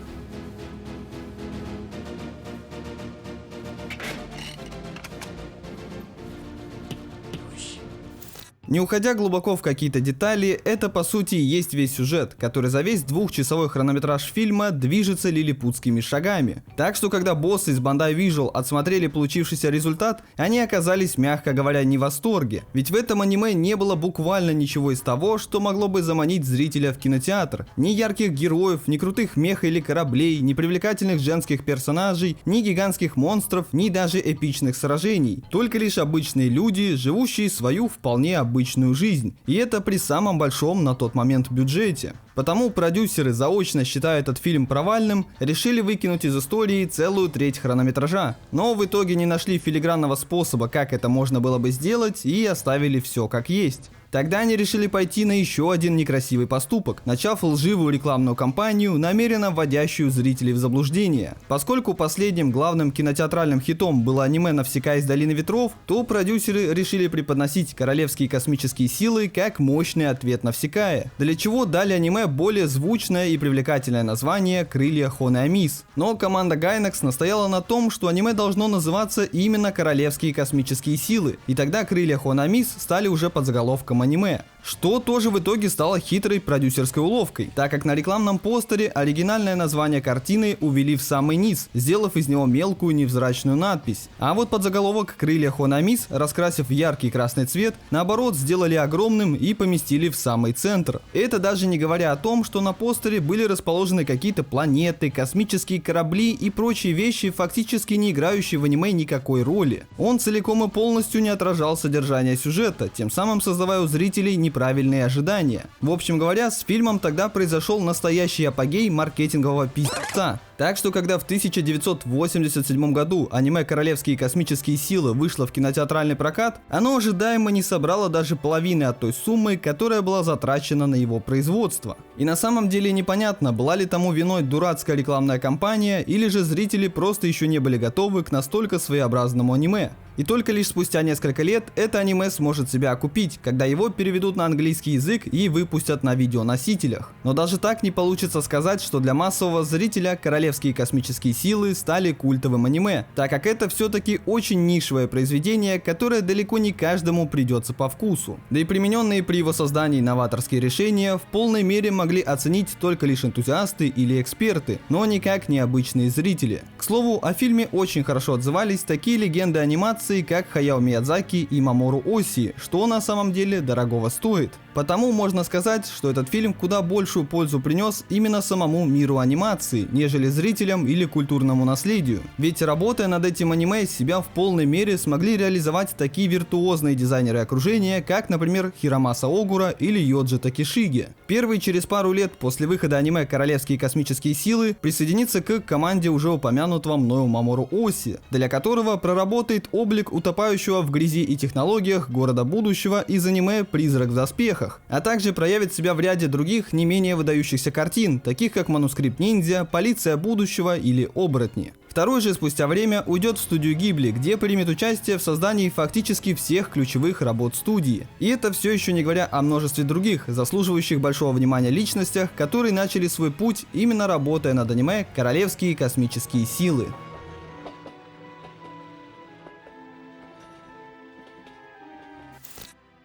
Не уходя глубоко в какие-то детали, это по сути и есть весь сюжет, который за весь двухчасовой хронометраж фильма движется лилипутскими шагами. Так что когда боссы из Bandai Visual отсмотрели получившийся результат, они оказались, мягко говоря, не в восторге. Ведь в этом аниме не было буквально ничего из того, что могло бы заманить зрителя в кинотеатр. Ни ярких героев, ни крутых мех или кораблей, ни привлекательных женских персонажей, ни гигантских монстров, ни даже эпичных сражений. Только лишь обычные люди, живущие свою вполне обычную жизнь, и это при самом большом на тот момент бюджете. Потому продюсеры, заочно считая этот фильм провальным, решили выкинуть из истории целую треть хронометража. Но в итоге не нашли филигранного способа, как это можно было бы сделать, и оставили все как есть. Тогда они решили пойти на еще один некрасивый поступок, начав лживую рекламную кампанию, намеренно вводящую зрителей в заблуждение. Поскольку последним главным кинотеатральным хитом было аниме «Навсекая из долины ветров», то продюсеры решили преподносить королевские космические силы как мощный ответ Навсекая, для чего дали аниме более звучное и привлекательное название «Крылья Хонаамис». Но команда Gainax настояла на том, что аниме должно называться именно «Королевские космические силы», и тогда «Крылья Хонаамис» стали уже подзаголовком аниме. Что тоже в итоге стало хитрой продюсерской уловкой, так как на рекламном постере оригинальное название картины увели в самый низ, сделав из него мелкую невзрачную надпись. А вот подзаголовок «Крылья Хонаамис», раскрасив в яркий красный цвет, наоборот сделали огромным и поместили в самый центр. Это даже не говоря о том, что на постере были расположены какие-то планеты, космические корабли и прочие вещи, фактически не играющие в аниме никакой роли. Он целиком и полностью не отражал содержание сюжета, тем самым создавая у зрителей неправильные ожидания. В общем говоря, с фильмом тогда произошел настоящий апогей маркетингового пиздца. Так что когда в 1987 году аниме «Королевские космические силы» вышло в кинотеатральный прокат, оно ожидаемо не собрало даже половины от той суммы, которая была затрачена на его производство. И на самом деле непонятно, была ли тому виной дурацкая рекламная кампания, или же зрители просто еще не были готовы к настолько своеобразному аниме. И только лишь спустя несколько лет это аниме сможет себя окупить, когда его переведут на английский язык и выпустят на видеоносителях. Но даже так не получится сказать, что для массового зрителя «Королевские космические силы» стали культовым аниме, так как это все-таки очень нишевое произведение, которое далеко не каждому придется по вкусу. Да и примененные при его создании новаторские решения в полной мере могли оценить только лишь энтузиасты или эксперты, но никак не обычные зрители. К слову, о фильме очень хорошо отзывались такие легенды анимации, как Хаяо Миядзаки и Мамору Осии, что на самом деле дорогого стоит. Потому можно сказать, что этот фильм куда большую пользу принес именно самому миру анимации, нежели зрителям или культурному наследию. Ведь работая над этим аниме, себя в полной мере смогли реализовать такие виртуозные дизайнеры окружения, как, например, Хиромаса Огура или Йоджи Такешиги. Первый через пару лет после выхода аниме «Королевские космические силы» присоединится к команде уже упомянутого мною Мамору Оси, для которого проработает облик утопающего в грязи и технологиях города будущего из аниме «Призрак в доспехах», а также проявит себя в ряде других не менее выдающихся картин, таких как «Манускрипт ниндзя», «Полиция будущего» или «Оборотни». Второй же спустя время уйдет в студию Гибли, где примет участие в создании фактически всех ключевых работ студии. И это все еще не говоря о множестве других, заслуживающих большого внимания личностях, которые начали свой путь именно работая над аниме «Королевские космические силы».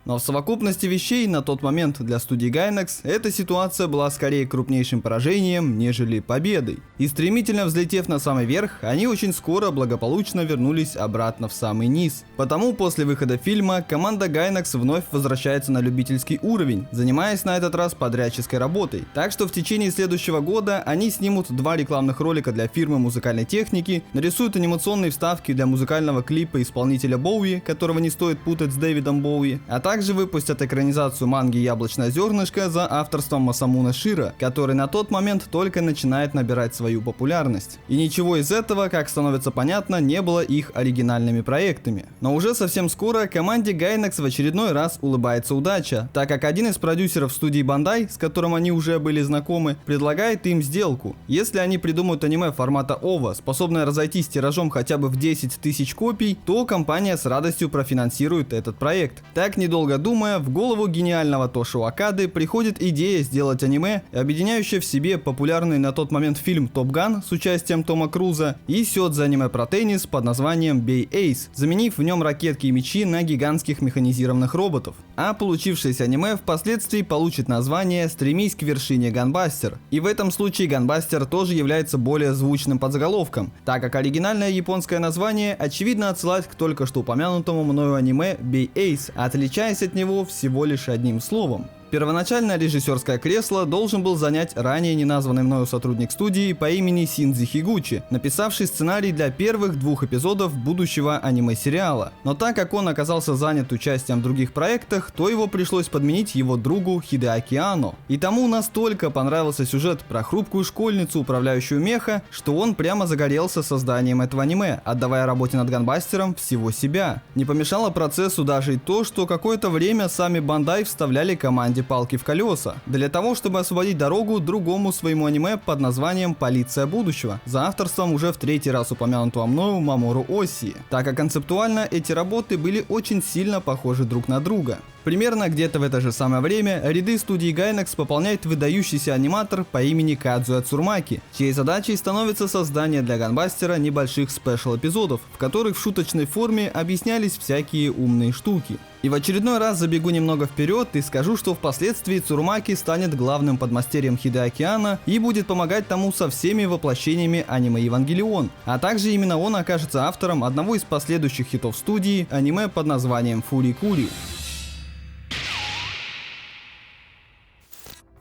Но в совокупности вещей на тот момент для студии Gainax эта ситуация была скорее крупнейшим поражением, нежели победой. И стремительно взлетев на самый верх, они очень скоро благополучно вернулись обратно в самый низ. Потому после выхода фильма команда Gainax вновь возвращается на любительский уровень, занимаясь на этот раз подрядческой работой. Так что в течение следующего года они снимут 2 рекламных ролика для фирмы музыкальной техники, нарисуют анимационные вставки для музыкального клипа исполнителя Боуи, которого не стоит путать с Дэвидом Боуи, а также выпустят экранизацию манги «Яблочное зернышко» за авторством Масамуне Широ, который на тот момент только начинает набирать свою популярность. И ничего из этого, как становится понятно, не было их оригинальными проектами. Но уже совсем скоро команде Gainax в очередной раз улыбается удача, так как один из продюсеров студии Bandai, с которым они уже были знакомы, предлагает им сделку. Если они придумают аниме формата OVA, способное разойтись тиражом хотя бы в 10 тысяч копий, то компания с радостью профинансирует этот проект. Так, недолго думая, в голову гениального Тошио Акады приходит идея сделать аниме, объединяющее в себе популярный на тот момент фильм «Топ Ган» с участием Тома Круза и сёдзе аниме про теннис под названием «Бей Эйс», заменив в нем ракетки и мечи на гигантских механизированных роботов. А получившееся аниме впоследствии получит название «Стремись к вершине Ганбастер». И в этом случае Ганбастер тоже является более звучным подзаголовком, так как оригинальное японское название очевидно отсылает к только что упомянутому мною аниме «Бей Эйс», отличаясь от него всего лишь одним словом. Первоначально режиссерское кресло должен был занять ранее неназванный мною сотрудник студии по имени Синдзи Хигучи, написавший сценарий для первых 2 эпизодов будущего аниме-сериала. Но так как он оказался занят участием в других проектах, то его пришлось подменить его другу Хидеаки Анно. И тому настолько понравился сюжет про хрупкую школьницу, управляющую меха, что он прямо загорелся созданием этого аниме, отдавая работе над Ганбастером всего себя. Не помешало процессу даже и то, что какое-то время сами Bandai вставляли команде палки в колеса, для того, чтобы освободить дорогу другому своему аниме под названием «Полиция будущего», за авторством уже в 3-й раз упомянутого мною Мамору Оси, так как концептуально эти работы были очень сильно похожи друг на друга. Примерно где-то в это же самое время ряды студии Gainax пополняет выдающийся аниматор по имени Кадзуя Цурмаки, чьей задачей становится создание для Ганбастера небольших спешл-эпизодов, в которых в шуточной форме объяснялись всякие умные штуки. И в очередной раз забегу немного вперед и скажу, что впоследствии Цурмаки станет главным подмастерьем Хидеаки Анно и будет помогать тому со всеми воплощениями аниме Евангелион, а также именно он окажется автором одного из последующих хитов студии, аниме под названием Фури-Кури.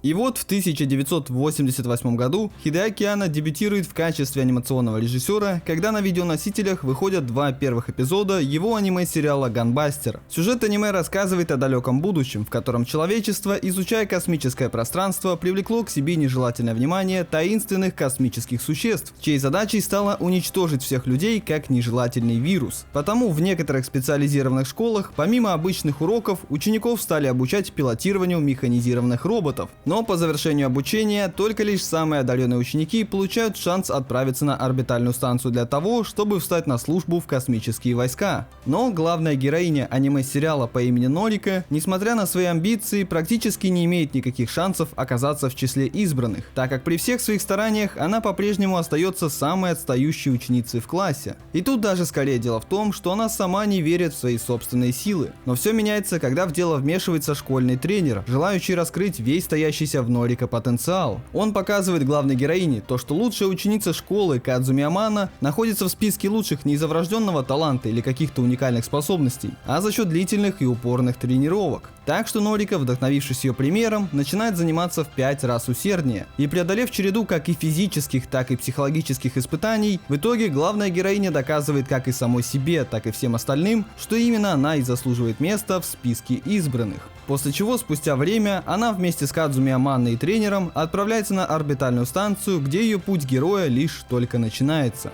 И вот в 1988 году Хидеаки Анно дебютирует в качестве анимационного режиссера, когда на видеоносителях выходят 2 первых эпизода его аниме-сериала «Ганбастер». Сюжет аниме рассказывает о далеком будущем, в котором человечество, изучая космическое пространство, привлекло к себе нежелательное внимание таинственных космических существ, чьей задачей стало уничтожить всех людей как нежелательный вирус. Потому в некоторых специализированных школах, помимо обычных уроков, учеников стали обучать пилотированию механизированных роботов. Но по завершению обучения только лишь самые одаренные ученики получают шанс отправиться на орбитальную станцию для того, чтобы встать на службу в космические войска. Но главная героиня аниме-сериала по имени Норика, несмотря на свои амбиции, практически не имеет никаких шансов оказаться в числе избранных, так как при всех своих стараниях она по-прежнему остается самой отстающей ученицей в классе. И тут даже скорее дело в том, что она сама не верит в свои собственные силы. Но все меняется, когда в дело вмешивается школьный тренер, желающий раскрыть весь стоящий имеющийся в Норико потенциал. Он показывает главной героине то, что лучшая ученица школы Кадзуми Амано находится в списке лучших не из-за врожденного таланта или каких-то уникальных способностей, а за счет длительных и упорных тренировок. Так что Норико, вдохновившись ее примером, начинает заниматься в 5 раз усерднее. И преодолев череду как и физических, так и психологических испытаний, в итоге главная героиня доказывает как и самой себе, так и всем остальным, что именно она и заслуживает места в списке избранных. После чего, спустя время, она вместе с Кадзуми Амано и тренером отправляется на орбитальную станцию, где ее путь героя лишь только начинается.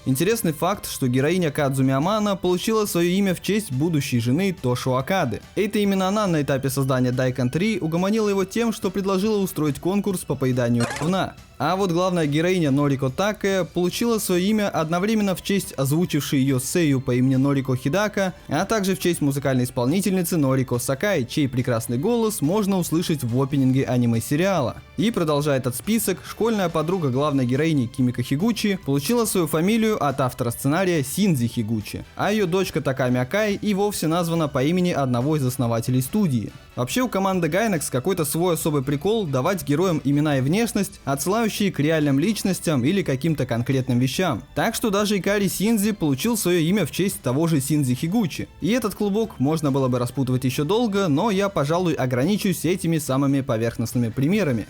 Интересный факт, что героиня Кадзуми Амано получила свое имя в честь будущей жены Тошио Акады. Это именно она на этапе создания Дайкон 3 угомонила его тем, что предложила устроить конкурс по поеданию говна. А вот главная героиня Норико Такая получила свое имя одновременно в честь озвучившей ее сэйю по имени Норико Хидака, а также в честь музыкальной исполнительницы Норико Сакай, чей прекрасный голос можно услышать в опенинге аниме-сериала. И продолжая этот список, школьная подруга главной героини Кимико Хигучи получила свою фамилию от автора сценария Синдзи Хигучи, а ее дочка Таками Акай и вовсе названа по имени одного из основателей студии. Вообще у команды Gainax какой-то свой особый прикол давать героям имена и внешность, отсылающие к реальным личностям или каким-то конкретным вещам. Так что даже Икари Синдзи получил свое имя в честь того же Синдзи Хигучи. И этот клубок можно было бы распутывать еще долго, но я, пожалуй, ограничусь этими самыми поверхностными примерами.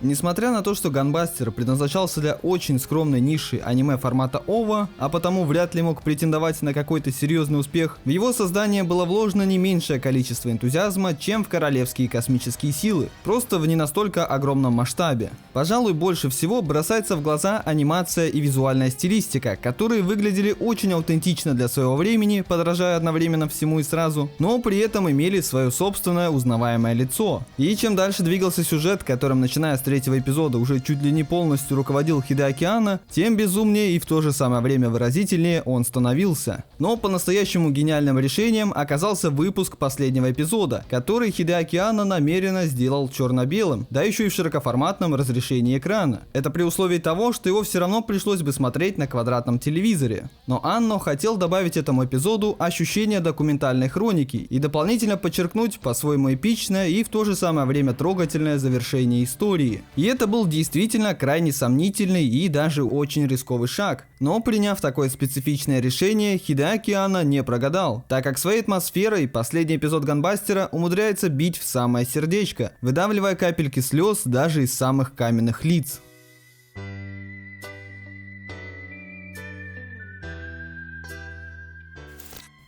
Несмотря на то, что Ганбастер предназначался для очень скромной ниши аниме формата OVA, а потому вряд ли мог претендовать на какой-то серьезный успех, в его создание было вложено не меньшее количество энтузиазма, чем в королевские космические силы, просто в не настолько огромном масштабе. Пожалуй, больше всего бросается в глаза анимация и визуальная стилистика, которые выглядели очень аутентично для своего времени, подражая одновременно всему и сразу, но при этом имели свое собственное узнаваемое лицо. И чем дальше двигался сюжет, которым начиная с третьего эпизода уже чуть ли не полностью руководил Хидэаки Анно, тем безумнее и в то же самое время выразительнее он становился. Но по-настоящему гениальным решением оказался выпуск последнего эпизода, который Хидэаки Анно намеренно сделал черно-белым, да еще и в широкоформатном разрешении экрана. Это при условии того, что его все равно пришлось бы смотреть на квадратном телевизоре. Но Анно хотел добавить этому эпизоду ощущение документальной хроники и дополнительно подчеркнуть по-своему эпичное и в то же самое время трогательное завершение истории. И это был действительно крайне сомнительный и даже очень рисковый шаг. Но приняв такое специфичное решение, Хидэаки Анно не прогадал, так как своей атмосферой последний эпизод Ганбастера умудряется бить в самое сердечко, выдавливая капельки слез даже из самых каменных лиц.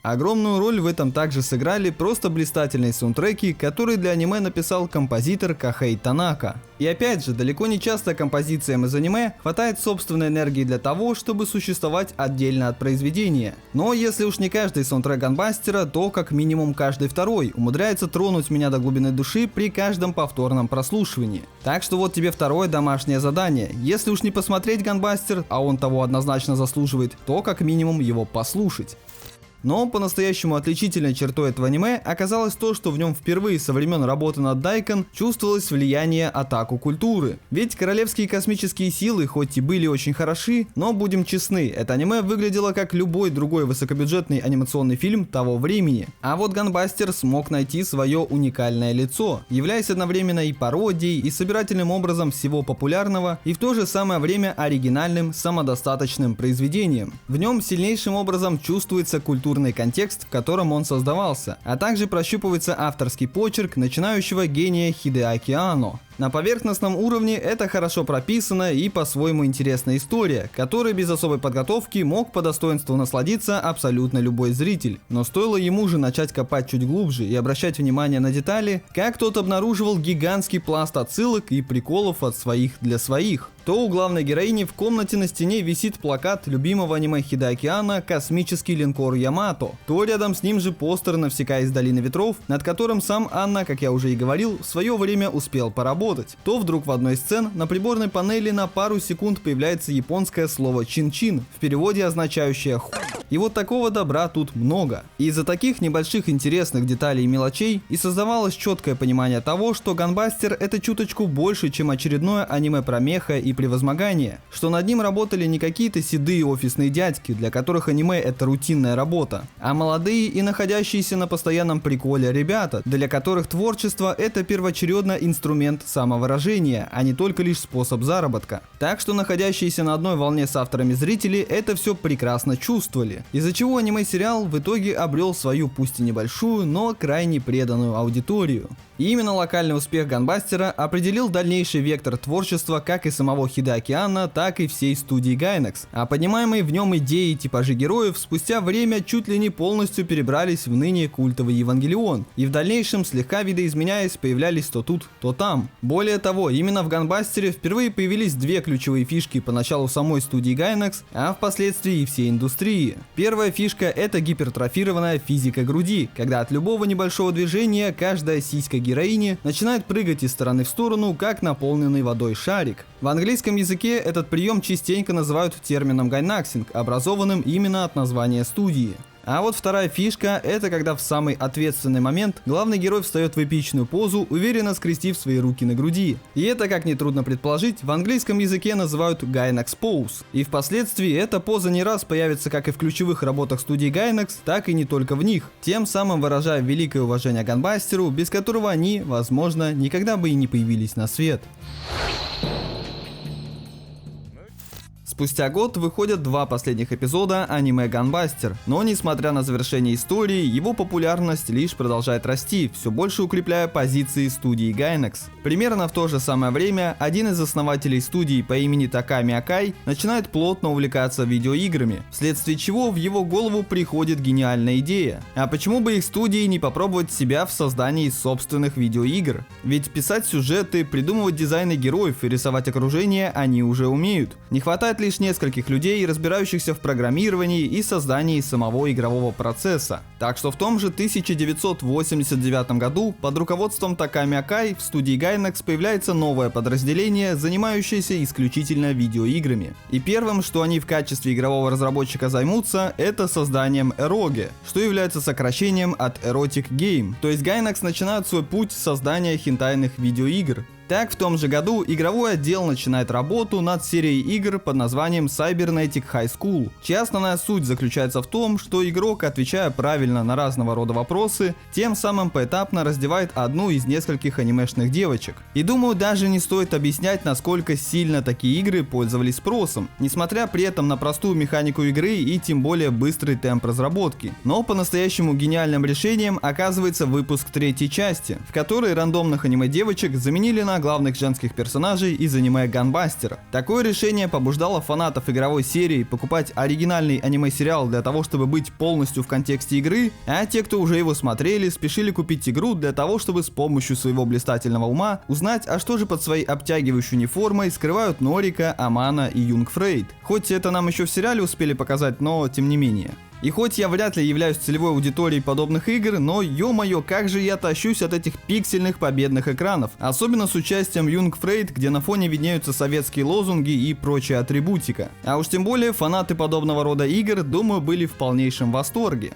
Огромную роль в этом также сыграли просто блистательные саундтреки, которые для аниме написал композитор Кахэй Танака. И опять же, далеко не часто композициям из аниме хватает собственной энергии для того, чтобы существовать отдельно от произведения. Но если уж не каждый саундтрек Ганбастера, то как минимум каждый второй умудряется тронуть меня до глубины души при каждом повторном прослушивании. Так что вот тебе второе домашнее задание. Если уж не посмотреть Ганбастер, а он того однозначно заслуживает, то как минимум его послушать. Но по-настоящему отличительной чертой этого аниме оказалось то, что в нем впервые со времен работы над Дайкон чувствовалось влияние атаку культуры. Ведь королевские космические силы хоть и были очень хороши, но будем честны, это аниме выглядело как любой другой высокобюджетный анимационный фильм того времени. А вот Ганбастер смог найти свое уникальное лицо, являясь одновременно и пародией, и собирательным образом всего популярного, и в то же самое время оригинальным, самодостаточным произведением. В нем сильнейшим образом чувствуется культурный контекст, в котором он создавался, а также прощупывается авторский почерк начинающего гения Хидэаки Анно. На поверхностном уровне это хорошо прописанная и по-своему интересная история, которой без особой подготовки мог по достоинству насладиться абсолютно любой зритель. Но стоило ему же начать копать чуть глубже и обращать внимание на детали, как тот обнаруживал гигантский пласт отсылок и приколов от своих для своих. То у главной героини в комнате на стене висит плакат любимого аниме Хидэаки Анно «Космический линкор Ямато», то рядом с ним же постер «Навсекая из долины ветров», над которым сам Анно, как я уже и говорил, в свое время успел поработать. То вдруг в одной из сцен на приборной панели на пару секунд появляется японское слово «чин-чин», в переводе означающее «хуй». И вот такого добра тут много. И из-за таких небольших интересных деталей и мелочей и создавалось четкое понимание того, что Gunbuster это чуточку больше, чем очередное аниме про меха и превозмогание, что над ним работали не какие-то седые офисные дядьки, для которых аниме это рутинная работа, а молодые и находящиеся на постоянном приколе ребята, для которых творчество это первоочередно инструмент самовыражения, а не только лишь способ заработка. Так что находящиеся на одной волне с авторами зрители это все прекрасно чувствовали, из-за чего аниме-сериал в итоге обрел свою пусть и небольшую, но крайне преданную аудиторию. И именно локальный успех Ганбастера определил дальнейший вектор творчества как и самого Хидэаки Анно, так и всей студии Gainax, а поднимаемые в нем идеи и типажи героев спустя время чуть ли не полностью перебрались в ныне культовый Евангелион, и в дальнейшем слегка видоизменяясь появлялись то тут, то там. Более того, именно в Ганбастере впервые появились две ключевые фишки поначалу самой студии Gainax, а впоследствии и всей индустрии. Первая фишка это гипертрофированная физика груди, когда от любого небольшого движения каждая сиська героини начинает прыгать из стороны в сторону, как наполненный водой шарик. В английском языке этот прием частенько называют термином гайнаксинг, образованным именно от названия студии. А вот вторая фишка это когда в самый ответственный момент главный герой встает в эпичную позу, уверенно скрестив свои руки на груди. И это, как нетрудно предположить, в английском языке называют Gainax Pose. И впоследствии эта поза не раз появится как и в ключевых работах студии Gainax, так и не только в них, тем самым выражая великое уважение Ганбастеру, без которого они, возможно, никогда бы и не появились на свет. Спустя год выходят два последних эпизода аниме Ганбастер, но несмотря на завершение истории, его популярность лишь продолжает расти, все больше укрепляя позиции студии Gainax. Примерно в то же самое время один из основателей студии по имени Таками Акай начинает плотно увлекаться видеоиграми, вследствие чего в его голову приходит гениальная идея. А почему бы их студии не попробовать себя в создании собственных видеоигр? Ведь писать сюжеты, придумывать дизайны героев и рисовать окружение они уже умеют. Не хватает лишь нескольких людей, разбирающихся в программировании и создании самого игрового процесса. Так что в том же 1989 году под руководством Таками Акай в студии Gainax появляется новое подразделение, занимающееся исключительно видеоиграми. И первым, что они в качестве игрового разработчика займутся, это созданием Eroge, что является сокращением от Erotic Game. То есть Gainax начинает свой путь создания хентайных видеоигр. Так, в том же году игровой отдел начинает работу над серией игр под названием Cybernetic High School, чья основная суть заключается в том, что игрок, отвечая правильно на разного рода вопросы, тем самым поэтапно раздевает одну из нескольких анимешных девочек. И думаю, даже не стоит объяснять, насколько сильно такие игры пользовались спросом, несмотря при этом на простую механику игры и тем более быстрый темп разработки. Но по-настоящему гениальным решением оказывается выпуск третьей части, в которой рандомных аниме-девочек заменили на главных женских персонажей из аниме Ганбастера. Такое решение побуждало фанатов игровой серии покупать оригинальный аниме-сериал для того, чтобы быть полностью в контексте игры, а те, кто уже его смотрели, спешили купить игру для того, чтобы с помощью своего блистательного ума узнать, а что же под своей обтягивающей униформой скрывают Норика, Амана и Юнгфрейд. Хоть это нам еще в сериале успели показать, но тем не менее. И хоть я вряд ли являюсь целевой аудиторией подобных игр, но ё-моё, как же я тащусь от этих пиксельных победных экранов. Особенно с участием Юнгфрейд, где на фоне виднеются советские лозунги и прочая атрибутика. А уж тем более фанаты подобного рода игр, думаю, были в полнейшем восторге.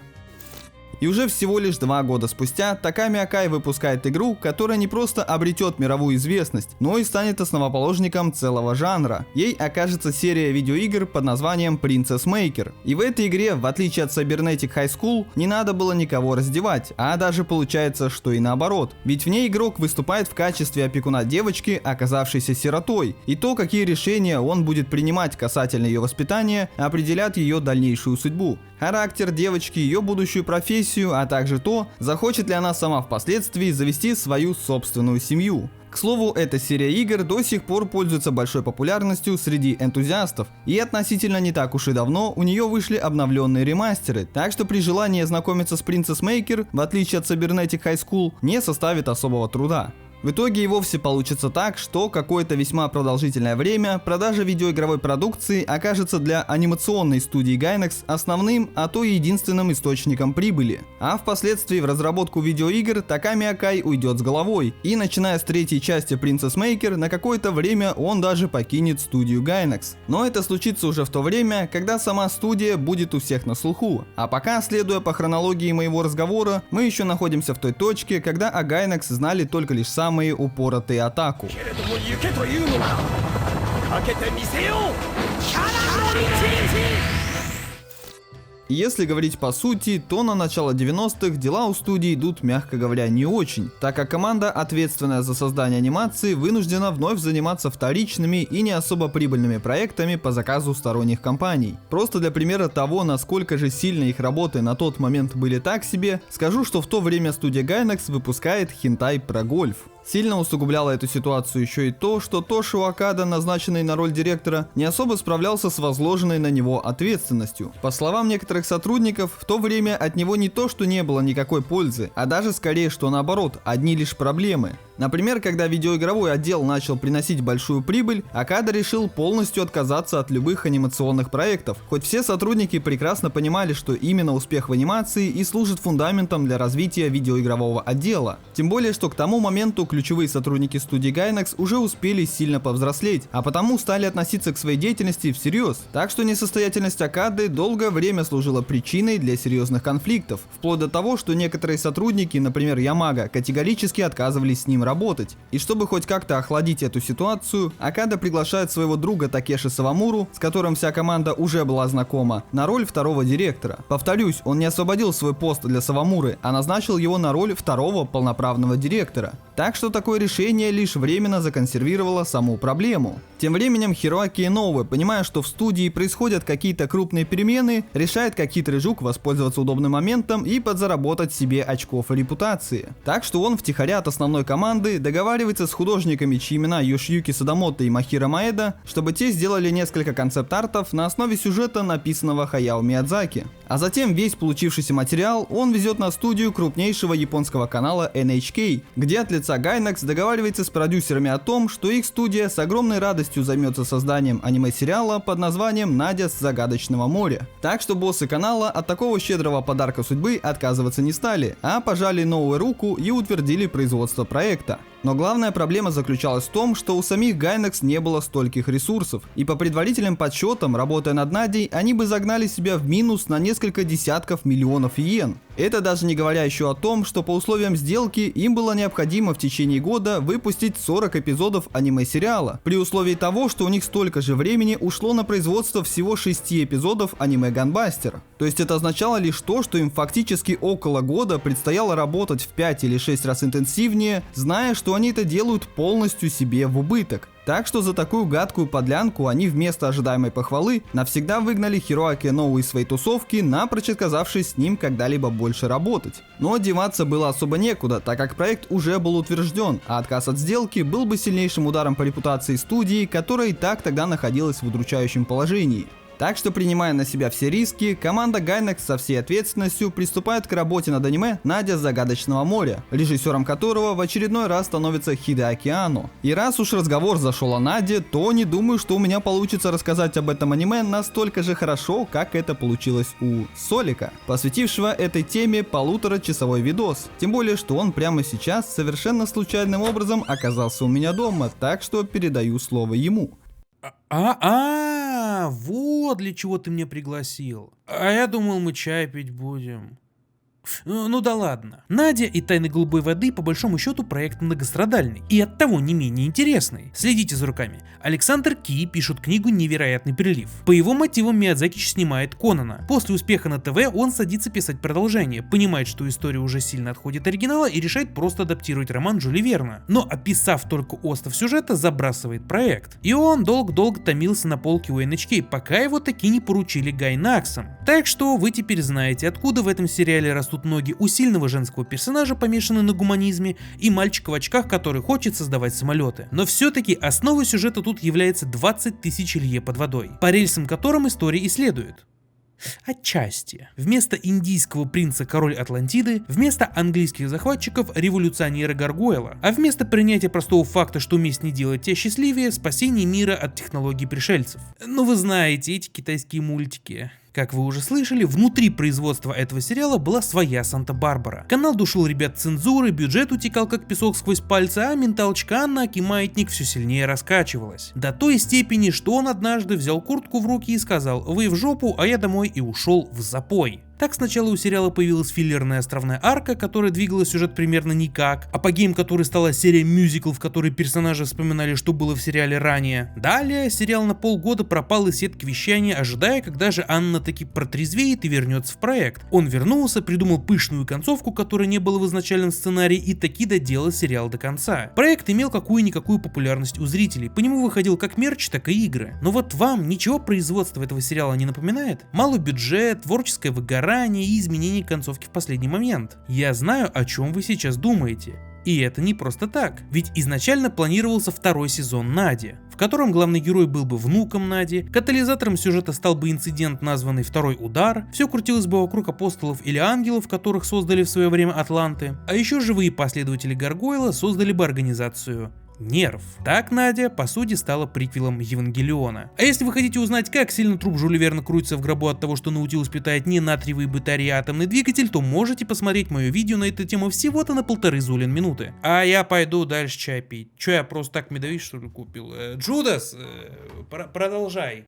И уже всего лишь 2 года спустя Таками Акай выпускает игру, которая не просто обретет мировую известность, но и станет основоположником целого жанра. Ей окажется серия видеоигр под названием Princess Maker. И в этой игре, в отличие от Cybernetic High School, не надо было никого раздевать, а даже получается, что и наоборот. Ведь в ней игрок выступает в качестве опекуна девочки, оказавшейся сиротой, и то, какие решения он будет принимать касательно ее воспитания, определят ее дальнейшую судьбу. Характер девочки, ее будущую профессию, а также то, захочет ли она сама впоследствии завести свою собственную семью. К слову, эта серия игр до сих пор пользуется большой популярностью среди энтузиастов, и относительно не так уж и давно у нее вышли обновленные ремастеры, так что при желании ознакомиться с Princess Maker, в отличие от Cybernetic High School, не составит особого труда. В итоге и вовсе получится так, что какое-то весьма продолжительное время продажа видеоигровой продукции окажется для анимационной студии Gainax основным, а то и единственным источником прибыли. А впоследствии в разработку видеоигр Таками Акай уйдет с головой, и начиная с третьей части Princess Maker на какое-то время он даже покинет студию Gainax. Но это случится уже в то время, когда сама студия будет у всех на слуху. А пока, следуя по хронологии моего разговора, мы еще находимся в той точке, когда о Gainax знали только лишь самые упоротые атаку. けれども行けというのならかけてみせようキャラのリチ Если говорить по сути, то на начало 90-х дела у студии идут, мягко говоря, не очень, так как команда, ответственная за создание анимации, вынуждена вновь заниматься вторичными и не особо прибыльными проектами по заказу сторонних компаний. Просто для примера того, насколько же сильно их работы на тот момент были так себе, скажу, что в то время студия Gainax выпускает хентай про гольф. Сильно усугубляло эту ситуацию еще и то, что Тошио Окада, назначенный на роль директора, не особо справлялся с возложенной на него ответственностью. По словам некоторых сотрудников, в то время от него не то, что не было никакой пользы, а даже скорее, что наоборот, одни лишь проблемы. Например, когда видеоигровой отдел начал приносить большую прибыль, Окада решил полностью отказаться от любых анимационных проектов, хоть все сотрудники прекрасно понимали, что именно успех в анимации и служит фундаментом для развития видеоигрового отдела. Тем более, что к тому моменту ключевые сотрудники студии Gainax уже успели сильно повзрослеть, а потому стали относиться к своей деятельности всерьез. Так что несостоятельность Окады долгое время служила причиной для серьезных конфликтов, вплоть до того, что некоторые сотрудники, например Ямага, категорически отказывались с ним работать. И чтобы хоть как-то охладить эту ситуацию, Окада приглашает своего друга Такеши Савамуру, с которым вся команда уже была знакома, на роль второго директора. Повторюсь, он не освободил свой пост для Савамуры, а назначил его на роль второго полноправного директора. Так что такое решение лишь временно законсервировало саму проблему. Тем временем Хироаки Иноуэ, понимая, что в студии происходят какие-то крупные перемены, решает как хитрый жук воспользоваться удобным моментом и подзаработать себе очков и репутации. Так что он втихаря от основной команды договаривается с художниками, чьи имена Йошиюки Садамото и Махиро Маэда, чтобы те сделали несколько концепт-артов на основе сюжета, написанного Хаяо Миядзаки. А затем весь получившийся материал он везет на студию крупнейшего японского канала NHK, где от лица Gainax договаривается с продюсерами о том, что их студия с огромной радостью займется созданием аниме-сериала под названием «Надя с загадочного моря». Так что боссы канала от такого щедрого подарка судьбы отказываться не стали, а пожали новую руку и утвердили производство проекта. Но главная проблема заключалась в том, что у самих Gainax не было стольких ресурсов, и по предварительным подсчетам, работая над Надей, они бы загнали себя в минус на несколько десятков миллионов йен. Это даже не говоря еще о том, что по условиям сделки им было необходимо в течение года выпустить 40 эпизодов аниме-сериала, при условии того, что у них столько же времени ушло на производство всего 6 эпизодов аниме Ганбастер. То есть это означало лишь то, что им фактически около года предстояло работать в 5 или 6 раз интенсивнее, зная, что они это делают полностью себе в убыток. Так что за такую гадкую подлянку они вместо ожидаемой похвалы навсегда выгнали Хироаки Иноуэ из своей тусовки, напрочь отказавшись с ним когда-либо больше работать. Но деваться было особо некуда, так как проект уже был утвержден, а отказ от сделки был бы сильнейшим ударом по репутации студии, которая и так тогда находилась в удручающем положении. Так что, принимая на себя все риски, команда Gainax со всей ответственностью приступает к работе над аниме «Надя с загадочного моря», режиссером которого в очередной раз становится Хидеаки Анно. И раз уж разговор зашел о Наде, то не думаю, что у меня получится рассказать об этом аниме настолько же хорошо, как это получилось у Солика, посвятившего этой теме полуторачасовой видос. Тем более, что он прямо сейчас совершенно случайным образом оказался у меня дома, так что передаю слово ему. Вот для чего ты меня пригласил. А я думал, мы чай пить будем. Ну да ладно. Надя и Тайны голубой воды по большому счету проект многострадальный и оттого не менее интересный. Следите за руками. Александр Ки пишет книгу «Невероятный прилив». По его мотивам Миядзаки снимает Конана. После успеха на ТВ он садится писать продолжение, понимает, что история уже сильно отходит от оригинала и решает просто адаптировать роман Жюля Верна. Но описав только остов сюжета, забрасывает проект. И он долго-долго томился на полке у NHK, пока его таки не поручили Gainax'ам. Так что вы теперь знаете, откуда в этом сериале растут ноги у сильного женского персонажа, помешанного на гуманизме, и мальчика в очках, который хочет создавать самолеты. Но все-таки основой сюжета тут является 20 тысяч лье под водой, по рельсам которым история исследует. Отчасти. Вместо индийского принца король Атлантиды, вместо английских захватчиков революционеры Гаргойла, а вместо принятия простого факта, что месть не делает тебя счастливее, спасение мира от технологий пришельцев. Ну вы знаете, эти китайские мультики. Как вы уже слышали, внутри производства этого сериала была своя Санта-Барбара. Канал душил ребят цензуры, бюджет утекал как песок сквозь пальцы, а менталочка Анна и маятник все сильнее раскачивалась. До той степени, что он однажды взял куртку в руки и сказал: «Вы в жопу, а я домой», и ушел в запой. Так сначала у сериала появилась филлерная островная арка, которая двигала сюжет примерно никак, апогеем которой стала серия мюзикл, в которой персонажи вспоминали, что было в сериале ранее. Далее сериал на полгода пропал из сетки вещания, ожидая, когда же Анна таки протрезвеет и вернется в проект. Он вернулся, придумал пышную концовку, которой не было в изначальном сценарии, и таки доделал сериал до конца. Проект имел какую-никакую популярность у зрителей, по нему выходил как мерч, так и игры. Но вот вам ничего производства этого сериала не напоминает? Малый бюджет, творческое выгорание и изменение концовки в последний момент. Я знаю, о чем вы сейчас думаете. И это не просто так, ведь изначально планировался второй сезон Нади, в котором главный герой был бы внуком Нади, катализатором сюжета стал бы инцидент, названный «Второй удар», все крутилось бы вокруг апостолов или ангелов, которых создали в свое время атланты, а еще живые последователи Гаргойла создали бы организацию Нерв. Так Надя, по сути, стала приквелом Евангелиона. А если вы хотите узнать, как сильно труп Жюля Верна крутится в гробу от того, что Наутилус питает не натриевые батареи, а атомный двигатель, то можете посмотреть мое видео на эту тему всего-то на 1,5 Зулин минуты. А я пойду дальше чай пить. Че, я просто так медовик, что ли, купил? Джудас, продолжай.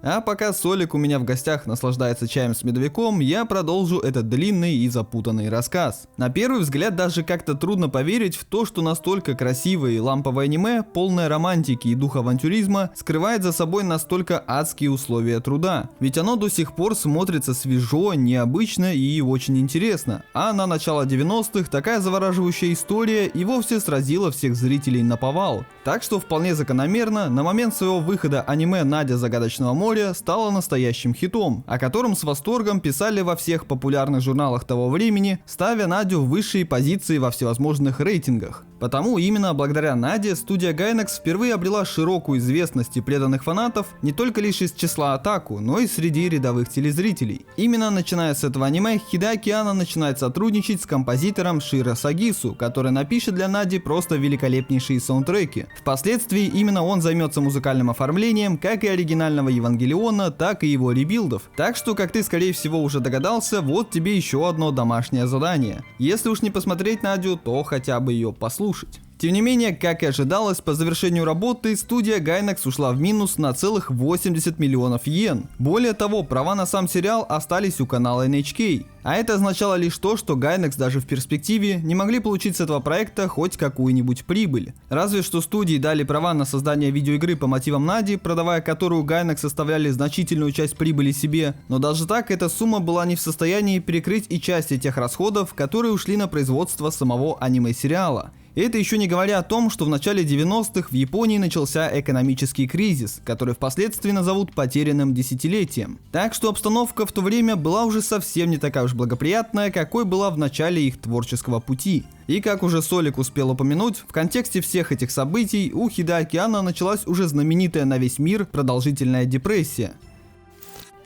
А пока Солик у меня в гостях наслаждается чаем с медовиком, я продолжу этот длинный и запутанный рассказ. На первый взгляд даже как-то трудно поверить в то, что настолько красивое и ламповое аниме, полное романтики и духа авантюризма, скрывает за собой настолько адские условия труда. Ведь оно до сих пор смотрится свежо, необычно и очень интересно. А на начало 90-х такая завораживающая история и вовсе сразила всех зрителей наповал. Так что вполне закономерно, на момент своего выхода аниме «Надя Загадочного моря» стало настоящим хитом, о котором с восторгом писали во всех популярных журналах того времени, ставя Надю в высшие позиции во всевозможных рейтингах. Потому именно благодаря Наде студия Gainax впервые обрела широкую известность и преданных фанатов не только лишь из числа Атаку, но и среди рядовых телезрителей. Именно начиная с этого аниме, Хидэаки Анно начинает сотрудничать с композитором Широ Сагису, который напишет для Нади просто великолепнейшие саундтреки. Впоследствии именно он займется музыкальным оформлением как и оригинального Евангелиона, так и его ребилдов. Так что, как ты скорее всего уже догадался, вот тебе еще одно домашнее задание. Если уж не посмотреть Надю, то хотя бы ее послушать. Тем не менее, как и ожидалось, по завершению работы студия Gainax ушла в минус на целых 80 миллионов йен. Более того, права на сам сериал остались у канала NHK. А это означало лишь то, что Gainax даже в перспективе не могли получить с этого проекта хоть какую-нибудь прибыль. Разве что студии дали права на создание видеоигры по мотивам Нади, продавая которую Gainax составляли значительную часть прибыли себе, но даже так эта сумма была не в состоянии перекрыть и части тех расходов, которые ушли на производство самого аниме-сериала. И это еще не говоря о том, что в начале 90-х в Японии начался экономический кризис, который впоследствии назовут потерянным десятилетием. Так что обстановка в то время была уже совсем не такая уж благоприятная, какой была в начале их творческого пути. И как уже Солик успел упомянуть, в контексте всех этих событий у Хидэаки Анно началась уже знаменитая на весь мир продолжительная депрессия.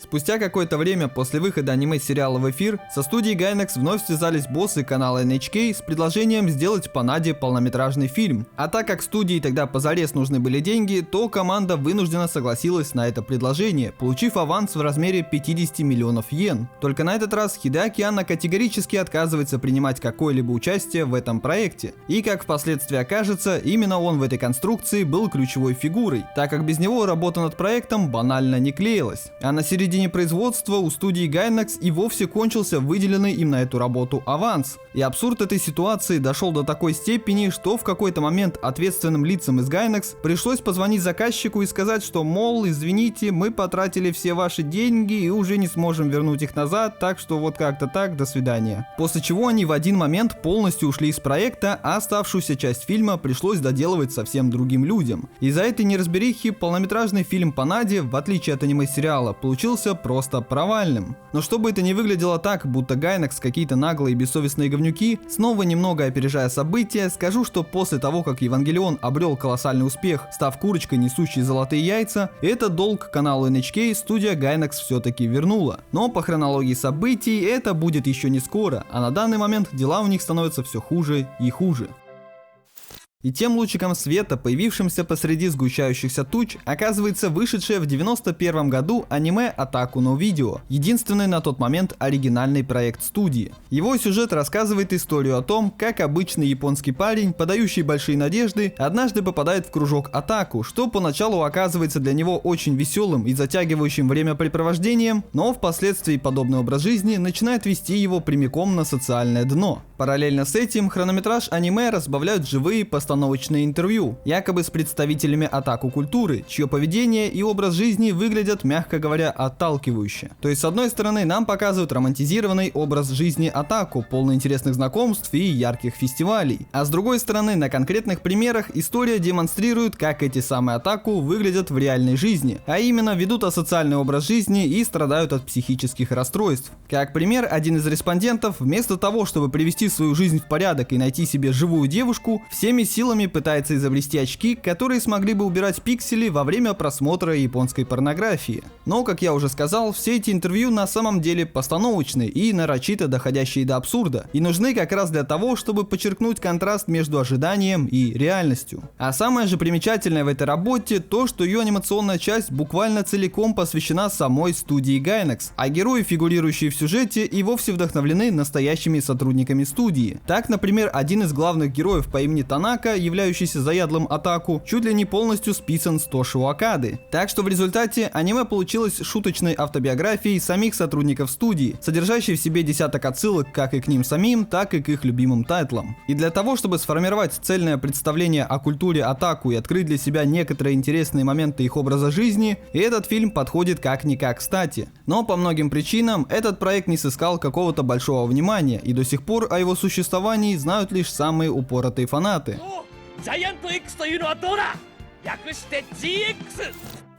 Спустя какое-то время после выхода аниме-сериала в эфир, со студией Gainax вновь связались боссы канала NHK с предложением сделать по Наде полнометражный фильм. А так как студии тогда позарез нужны были деньги, то команда вынуждена согласилась на это предложение, получив аванс в размере 50 миллионов йен. Только на этот раз Хидэаки Анно категорически отказывается принимать какое-либо участие в этом проекте. И как впоследствии окажется, именно он в этой конструкции был ключевой фигурой, так как без него работа над проектом банально не клеилась. А на середине производства у студии Gainax и вовсе кончился выделенный им на эту работу аванс. И абсурд этой ситуации дошел до такой степени, что в какой-то момент ответственным лицам из Gainax пришлось позвонить заказчику и сказать, что, мол, извините, мы потратили все ваши деньги и уже не сможем вернуть их назад, так что вот как-то так, до свидания. После чего они в один момент полностью ушли из проекта, а оставшуюся часть фильма пришлось доделывать совсем другим людям. Из-за этой неразберихи полнометражный фильм по Наде, в отличие от аниме-сериала, получился получился просто провальным. Но чтобы это не выглядело так, будто Gainax какие-то наглые и бессовестные говнюки, снова немного опережая события, скажу, что после того, как Евангелион обрел колоссальный успех, став курочкой, несущей золотые яйца, этот долг каналу NHK студия Gainax все-таки вернула. Но по хронологии событий это будет еще не скоро, а на данный момент дела у них становятся все хуже и хуже. И тем лучиком света, появившимся посреди сгущающихся туч, оказывается вышедшее в 91 году аниме Атаку no Video, единственный на тот момент оригинальный проект студии. Его сюжет рассказывает историю о том, как обычный японский парень, подающий большие надежды, однажды попадает в кружок Атаку, что поначалу оказывается для него очень веселым и затягивающим времяпрепровождением, но впоследствии подобный образ жизни начинает вести его прямиком на социальное дно. Параллельно с этим хронометраж аниме разбавляют живые постановочные интервью, якобы с представителями атаку культуры, чье поведение и образ жизни выглядят, мягко говоря, отталкивающе. То есть, с одной стороны, нам показывают романтизированный образ жизни атаку, полный интересных знакомств и ярких фестивалей, а с другой стороны, на конкретных примерах история демонстрирует, как эти самые атаку выглядят в реальной жизни, а именно ведут асоциальный образ жизни и страдают от психических расстройств. Как пример, один из респондентов, вместо того, чтобы привести свою жизнь в порядок и найти себе живую девушку, всеми силами пытается изобрести очки, которые смогли бы убирать пиксели во время просмотра японской порнографии. Но, как я уже сказал, все эти интервью на самом деле постановочные и нарочито доходящие до абсурда, и нужны как раз для того, чтобы подчеркнуть контраст между ожиданием и реальностью. А самое же примечательное в этой работе то, что ее анимационная часть буквально целиком посвящена самой студии Gainax, а герои, фигурирующие в сюжете, и вовсе вдохновлены настоящими сотрудниками студии. Так, например, один из главных героев по имени Танака, являющийся заядлым атаку, чуть ли не полностью списан с Тошио Акады. Так что в результате аниме получилось шуточной автобиографией самих сотрудников студии, содержащей в себе десяток отсылок как и к ним самим, так и к их любимым тайтлам. И для того, чтобы сформировать цельное представление о культуре атаку и открыть для себя некоторые интересные моменты их образа жизни, этот фильм подходит как-никак кстати. Но по многим причинам этот проект не сыскал какого-то большого внимания, и до сих пор о его существовании знают лишь самые упоротые фанаты. ジャイアント X というのはどうだ、略して GX。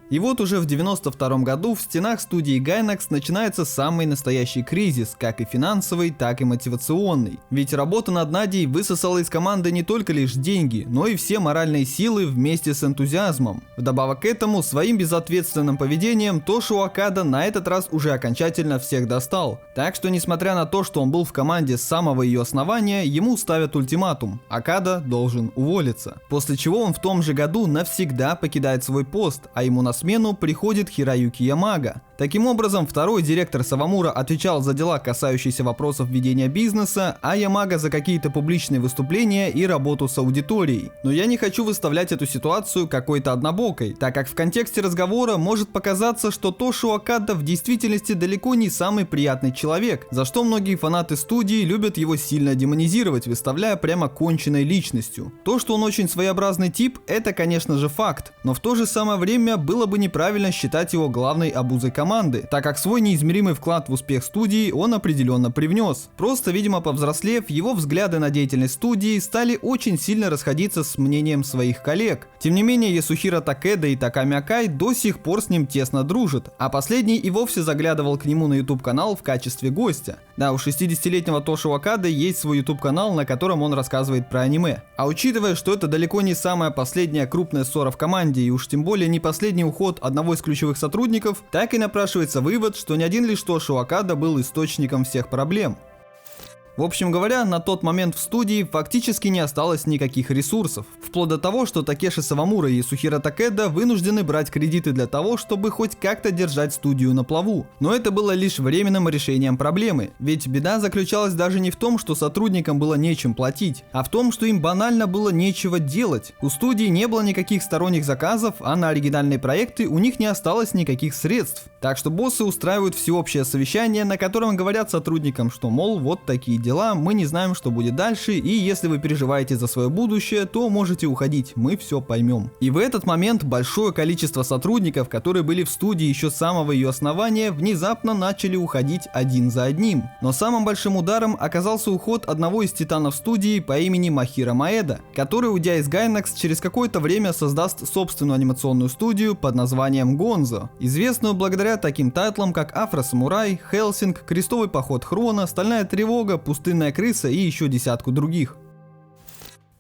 И вот уже в 92 году в стенах студии Gainax начинается самый настоящий кризис, как и финансовый, так и мотивационный. Ведь работа над Надей высосала из команды не только лишь деньги, но и все моральные силы вместе с энтузиазмом. Вдобавок к этому, своим безответственным поведением Тошио Акада на этот раз уже окончательно всех достал. Так что, несмотря на то, что он был в команде с самого ее основания, ему ставят ультиматум: Акада должен уволиться. После чего он в том же году навсегда покидает свой пост, а ему на смену приходит Хироюки Ямага. Таким образом, второй директор Савамура отвечал за дела, касающиеся вопросов ведения бизнеса, а Ямага за какие-то публичные выступления и работу с аудиторией. Но я не хочу выставлять эту ситуацию какой-то однобокой, так как в контексте разговора может показаться, что Тошио Акада в действительности далеко не самый приятный человек, за что многие фанаты студии любят его сильно демонизировать, выставляя прямо конченной личностью. То, что он очень своеобразный тип, это, конечно же, факт, но в то же самое время было бы неправильно считать его главной обузой команды, так как свой неизмеримый вклад в успех студии он определенно привнес. Просто, видимо, повзрослев, его взгляды на деятельность студии стали очень сильно расходиться с мнением своих коллег. Тем не менее, Ясухиро Такеда и Таками Акай до сих пор с ним тесно дружат, а последний и вовсе заглядывал к нему на YouTube-канал в качестве гостя. Да, у 60-летнего Тошио Акады есть свой YouTube-канал, на котором он рассказывает про аниме. А учитывая, что это далеко не самая последняя крупная ссора в команде, и уж тем более не последний уход одного из ключевых сотрудников, так и напрашивается вывод, что не один лишь Тошио Акада был источником всех проблем. В общем говоря, на тот момент в студии фактически не осталось никаких ресурсов, вплоть до того, что Такеши Савамура и Ясухиро Такеда вынуждены брать кредиты для того, чтобы хоть как-то держать студию на плаву. Но это было лишь временным решением проблемы, ведь беда заключалась даже не в том, что сотрудникам было нечем платить, а в том, что им банально было нечего делать. У студии не было никаких сторонних заказов, а на оригинальные проекты у них не осталось никаких средств. Так что боссы устраивают всеобщее совещание, на котором говорят сотрудникам, что, мол, вот такие дела, мы не знаем, что будет дальше, и если вы переживаете за свое будущее, то можете можете уходить, мы все поймем. И в этот момент большое количество сотрудников, которые были в студии еще с самого ее основания, внезапно начали уходить один за одним. Но самым большим ударом оказался уход одного из титанов студии по имени Махиро Маэда, который, уйдя из Gainax, через какое-то время создаст собственную анимационную студию под названием Гонзо, известную благодаря таким тайтлам, как Афро-самурай, Хелсинг, Крестовый поход Хрона, Стальная тревога, Пустынная крыса и еще десятку других.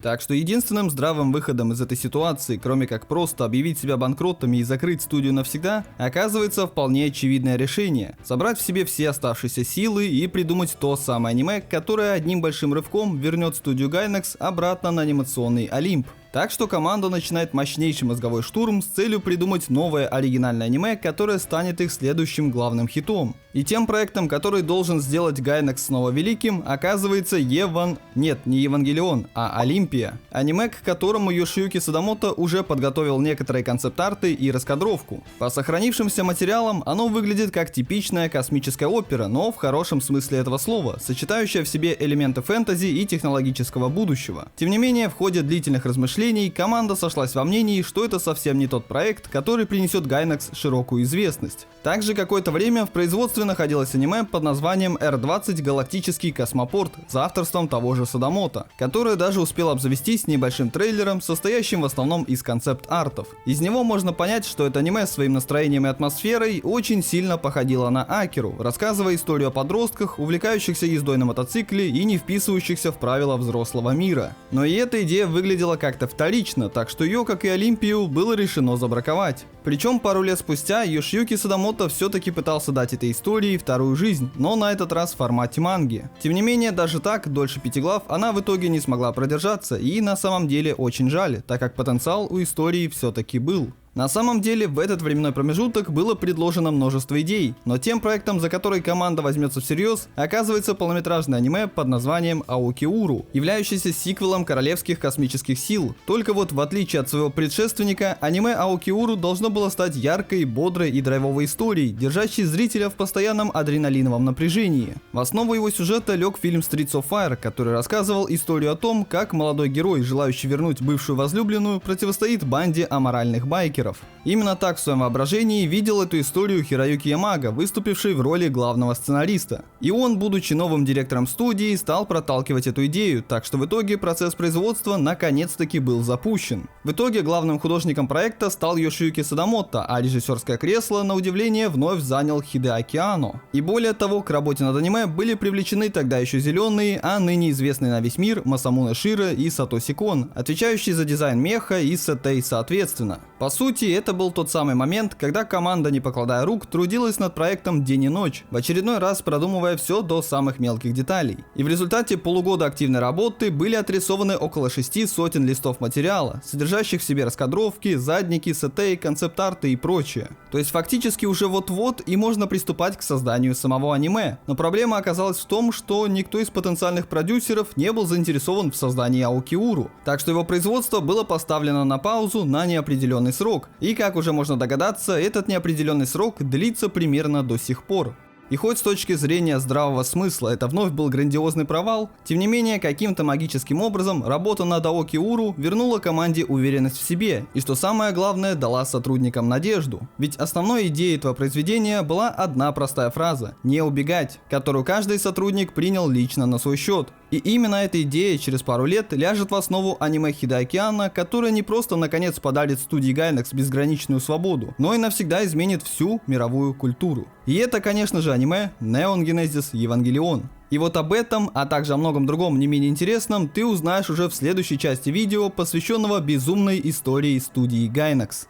Так что единственным здравым выходом из этой ситуации, кроме как просто объявить себя банкротами и закрыть студию навсегда, оказывается вполне очевидное решение – собрать в себе все оставшиеся силы и придумать то самое аниме, которое одним большим рывком вернет студию Gainax обратно на анимационный Олимп. Так что команда начинает мощнейший мозговой штурм с целью придумать новое оригинальное аниме, которое станет их следующим главным хитом. И тем проектом, который должен сделать Gainax снова великим, оказывается не Евангелион, а Олимпия. Аниме, к которому Йошиюки Садамото уже подготовил некоторые концепт-арты и раскадровку. По сохранившимся материалам оно выглядит как типичная космическая опера, но в хорошем смысле этого слова, сочетающая в себе элементы фэнтези и технологического будущего. Тем не менее, в ходе длительных размышлений команда сошлась во мнении, что это совсем не тот проект, который принесет Gainax широкую известность. Также какое-то время в производстве находилось аниме под названием R20 Галактический космопорт за авторством того же Садамото, которое даже успело обзавестись небольшим трейлером, состоящим в основном из концепт-артов. Из него можно понять, что это аниме своим настроением и атмосферой очень сильно походило на Акеру, рассказывая историю о подростках, увлекающихся ездой на мотоцикле и не вписывающихся в правила взрослого мира. Но и эта идея выглядела как-то вторично, так что ее, как и Олимпию, было решено забраковать. Причем пару лет спустя Йошиюки Садамото все-таки пытался дать этой истории вторую жизнь, но на этот раз в формате манги. Тем не менее, даже так, дольше 5 глав, она в итоге не смогла продержаться, и на самом деле очень жаль, так как потенциал у истории все-таки был. На самом деле, в этот временной промежуток было предложено множество идей, но тем проектом, за который команда возьмется всерьез, оказывается полнометражное аниме под названием Аокиуру, являющееся сиквелом Королевских космических сил. Только вот в отличие от своего предшественника, аниме Аокиуру должно было стать яркой, бодрой и драйвовой историей, держащей зрителя в постоянном адреналиновом напряжении. В основу его сюжета лег фильм Streets of Fire, который рассказывал историю о том, как молодой герой, желающий вернуть бывшую возлюбленную, противостоит банде аморальных байкеров. Именно так в своем воображении видел эту историю Хироюки Ямага, выступивший в роли главного сценариста. И он, будучи новым директором студии, стал проталкивать эту идею, так что в итоге процесс производства наконец-таки был запущен. В итоге главным художником проекта стал Йошиюки Садамото, а режиссерское кресло, на удивление, вновь занял Хидеаки Анно. И более того, к работе над аниме были привлечены тогда еще зеленые, а ныне известные на весь мир Масамуне Широ и Сатоси Кон, отвечающие за дизайн меха и сетей соответственно. По сути, это был тот самый момент, когда команда, не покладая рук, трудилась над проектом день и ночь, в очередной раз продумывая все до самых мелких деталей. И в результате полугода активной работы были отрисованы около 600 листов материала, содержащих в себе раскадровки, задники, сетей, концепт-арты и прочее. То есть фактически уже вот-вот и можно приступать к созданию самого аниме. Но проблема оказалась в том, что никто из потенциальных продюсеров не был заинтересован в создании Аокиуру, так что его производство было поставлено на паузу на неопределенный срок. И как уже можно догадаться, этот неопределенный срок длится примерно до сих пор. И хоть с точки зрения здравого смысла это вновь был грандиозный провал, тем не менее каким-то магическим образом работа над Аокиуру вернула команде уверенность в себе и, что самое главное, дала сотрудникам надежду. Ведь основной идеей этого произведения была одна простая фраза «не убегать», которую каждый сотрудник принял лично на свой счет. И именно эта идея через пару лет ляжет в основу аниме Хидеаки Анно, которое не просто наконец подарит студии Gainax безграничную свободу, но и навсегда изменит всю мировую культуру. И это, конечно же, аниме Neon Genesis Evangelion. И вот об этом, а также о многом другом не менее интересном, ты узнаешь уже в следующей части видео, посвященного безумной истории студии Gainax.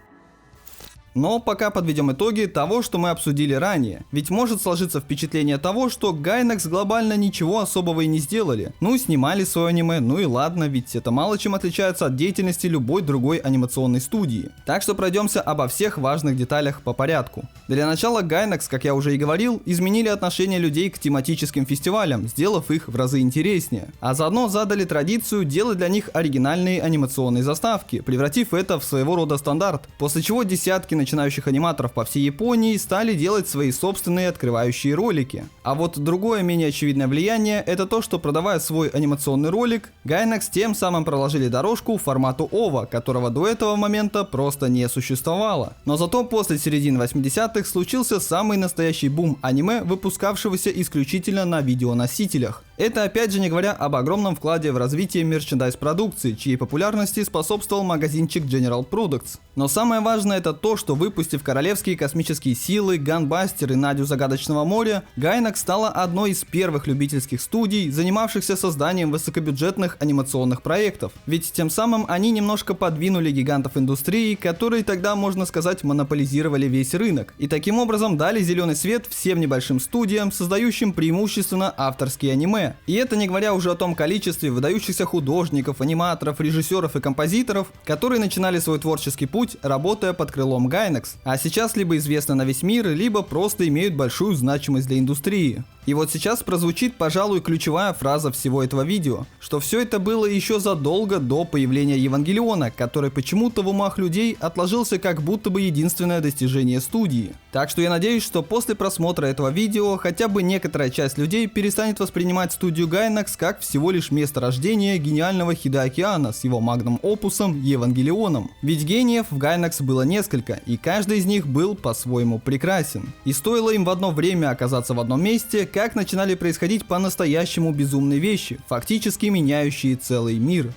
Но пока подведем итоги того, что мы обсудили ранее. Ведь может сложиться впечатление того, что Gainax глобально ничего особого и не сделали. Ну, снимали свое аниме, ну и ладно, ведь это мало чем отличается от деятельности любой другой анимационной студии. Так что пройдемся обо всех важных деталях по порядку. Для начала Gainax, как я уже и говорил, изменили отношение людей к тематическим фестивалям, сделав их в разы интереснее. А заодно задали традицию делать для них оригинальные анимационные заставки, превратив это в своего рода стандарт, после чего десятки начинающих аниматоров по всей Японии стали делать свои собственные открывающие ролики. А вот другое менее очевидное влияние — это то, что, продавая свой анимационный ролик, Gainax тем самым проложили дорожку формату OVA, которого до этого момента просто не существовало. Но зато после середины 80-х случился самый настоящий бум аниме, выпускавшегося исключительно на видеоносителях. Это опять же не говоря об огромном вкладе в развитие мерчендайз-продукции, чьей популярности способствовал магазинчик General Products. Но самое важное это то, что выпустив королевские космические силы, Ганбастер и Надю Загадочного моря, Gainax стала одной из первых любительских студий, занимавшихся созданием высокобюджетных анимационных проектов. Ведь тем самым они немножко подвинули гигантов индустрии, которые тогда, можно сказать, монополизировали весь рынок. И таким образом дали зеленый свет всем небольшим студиям, создающим преимущественно авторские аниме. И это не говоря уже о том количестве выдающихся художников, аниматоров, режиссеров и композиторов, которые начинали свой творческий путь, работая под крылом Gainax, а сейчас либо известны на весь мир, либо просто имеют большую значимость для индустрии. И вот сейчас прозвучит, пожалуй, ключевая фраза всего этого видео, что все это было еще задолго до появления Евангелиона, который почему-то в умах людей отложился как будто бы единственное достижение студии. Так что я надеюсь, что после просмотра этого видео хотя бы некоторая часть людей перестанет воспринимать студию Gainax как всего лишь место рождения гениального Хидеаки Анно с его магнум-опусом Евангелионом. Ведь гениев в Gainax было несколько, и каждый из них был по-своему прекрасен. И стоило им в одно время оказаться в одном месте, как начинали происходить по-настоящему безумные вещи, фактически меняющие целый мир.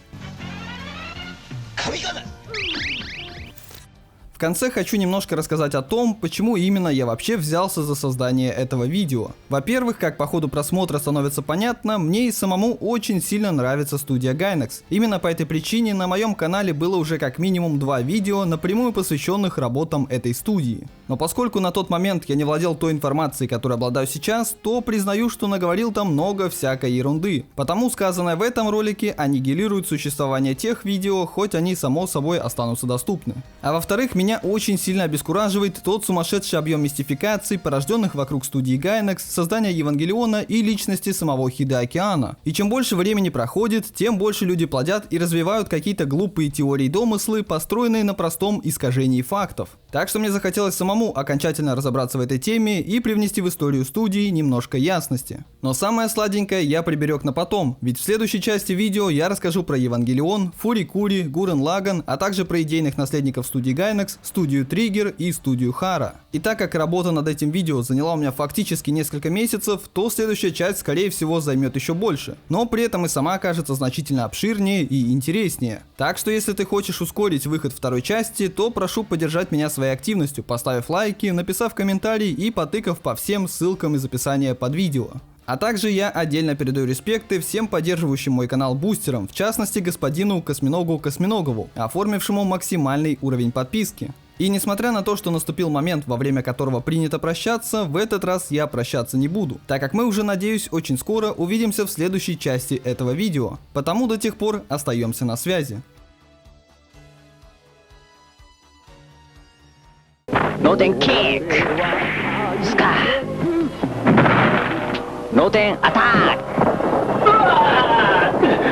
В конце хочу немножко рассказать о том, почему именно я вообще взялся за создание этого видео. Во-первых, как по ходу просмотра становится понятно, мне и самому очень сильно нравится студия Gainax. Именно по этой причине на моем канале было уже как минимум 2 видео, напрямую посвященных работам этой студии. Но поскольку на тот момент я не владел той информацией, которой обладаю сейчас, то признаю, что наговорил там много всякой ерунды. Потому сказанное в этом ролике аннигилирует существование тех видео, хоть они само собой останутся доступны. А во-вторых, меня очень сильно обескураживает тот сумасшедший объем мистификаций, порожденных вокруг студии Gainax, создания Евангелиона и личности самого Хидеаки Анно. И чем больше времени проходит, тем больше люди плодят и развивают какие-то глупые теории и домыслы, построенные на простом искажении фактов. Так что мне захотелось самому окончательно разобраться в этой теме и привнести в историю студии немножко ясности. Но самое сладенькое я приберег на потом, ведь в следующей части видео я расскажу про Евангелион, Фурикури, Гуррен Лаганн, а также про идейных наследников студии Gainax, студию Trigger и студию Hara. И так как работа над этим видео заняла у меня фактически несколько месяцев, то следующая часть скорее всего займет еще больше, но при этом и сама окажется значительно обширнее и интереснее. Так что если ты хочешь ускорить выход второй части, то прошу поддержать меня своей активностью, поставив лайки, написав комментарий и потыкав по всем ссылкам из описания под видео. А также я отдельно передаю респекты всем поддерживающим мой канал бустерам, в частности господину Косминогу Косминогову, оформившему максимальный уровень подписки. И несмотря на то, что наступил момент, во время которого принято прощаться, в этот раз я прощаться не буду, так как мы уже, надеюсь, очень скоро увидимся в следующей части этого видео. Потому до тех пор остаемся на связи. 脳天キックスカー脳天アタック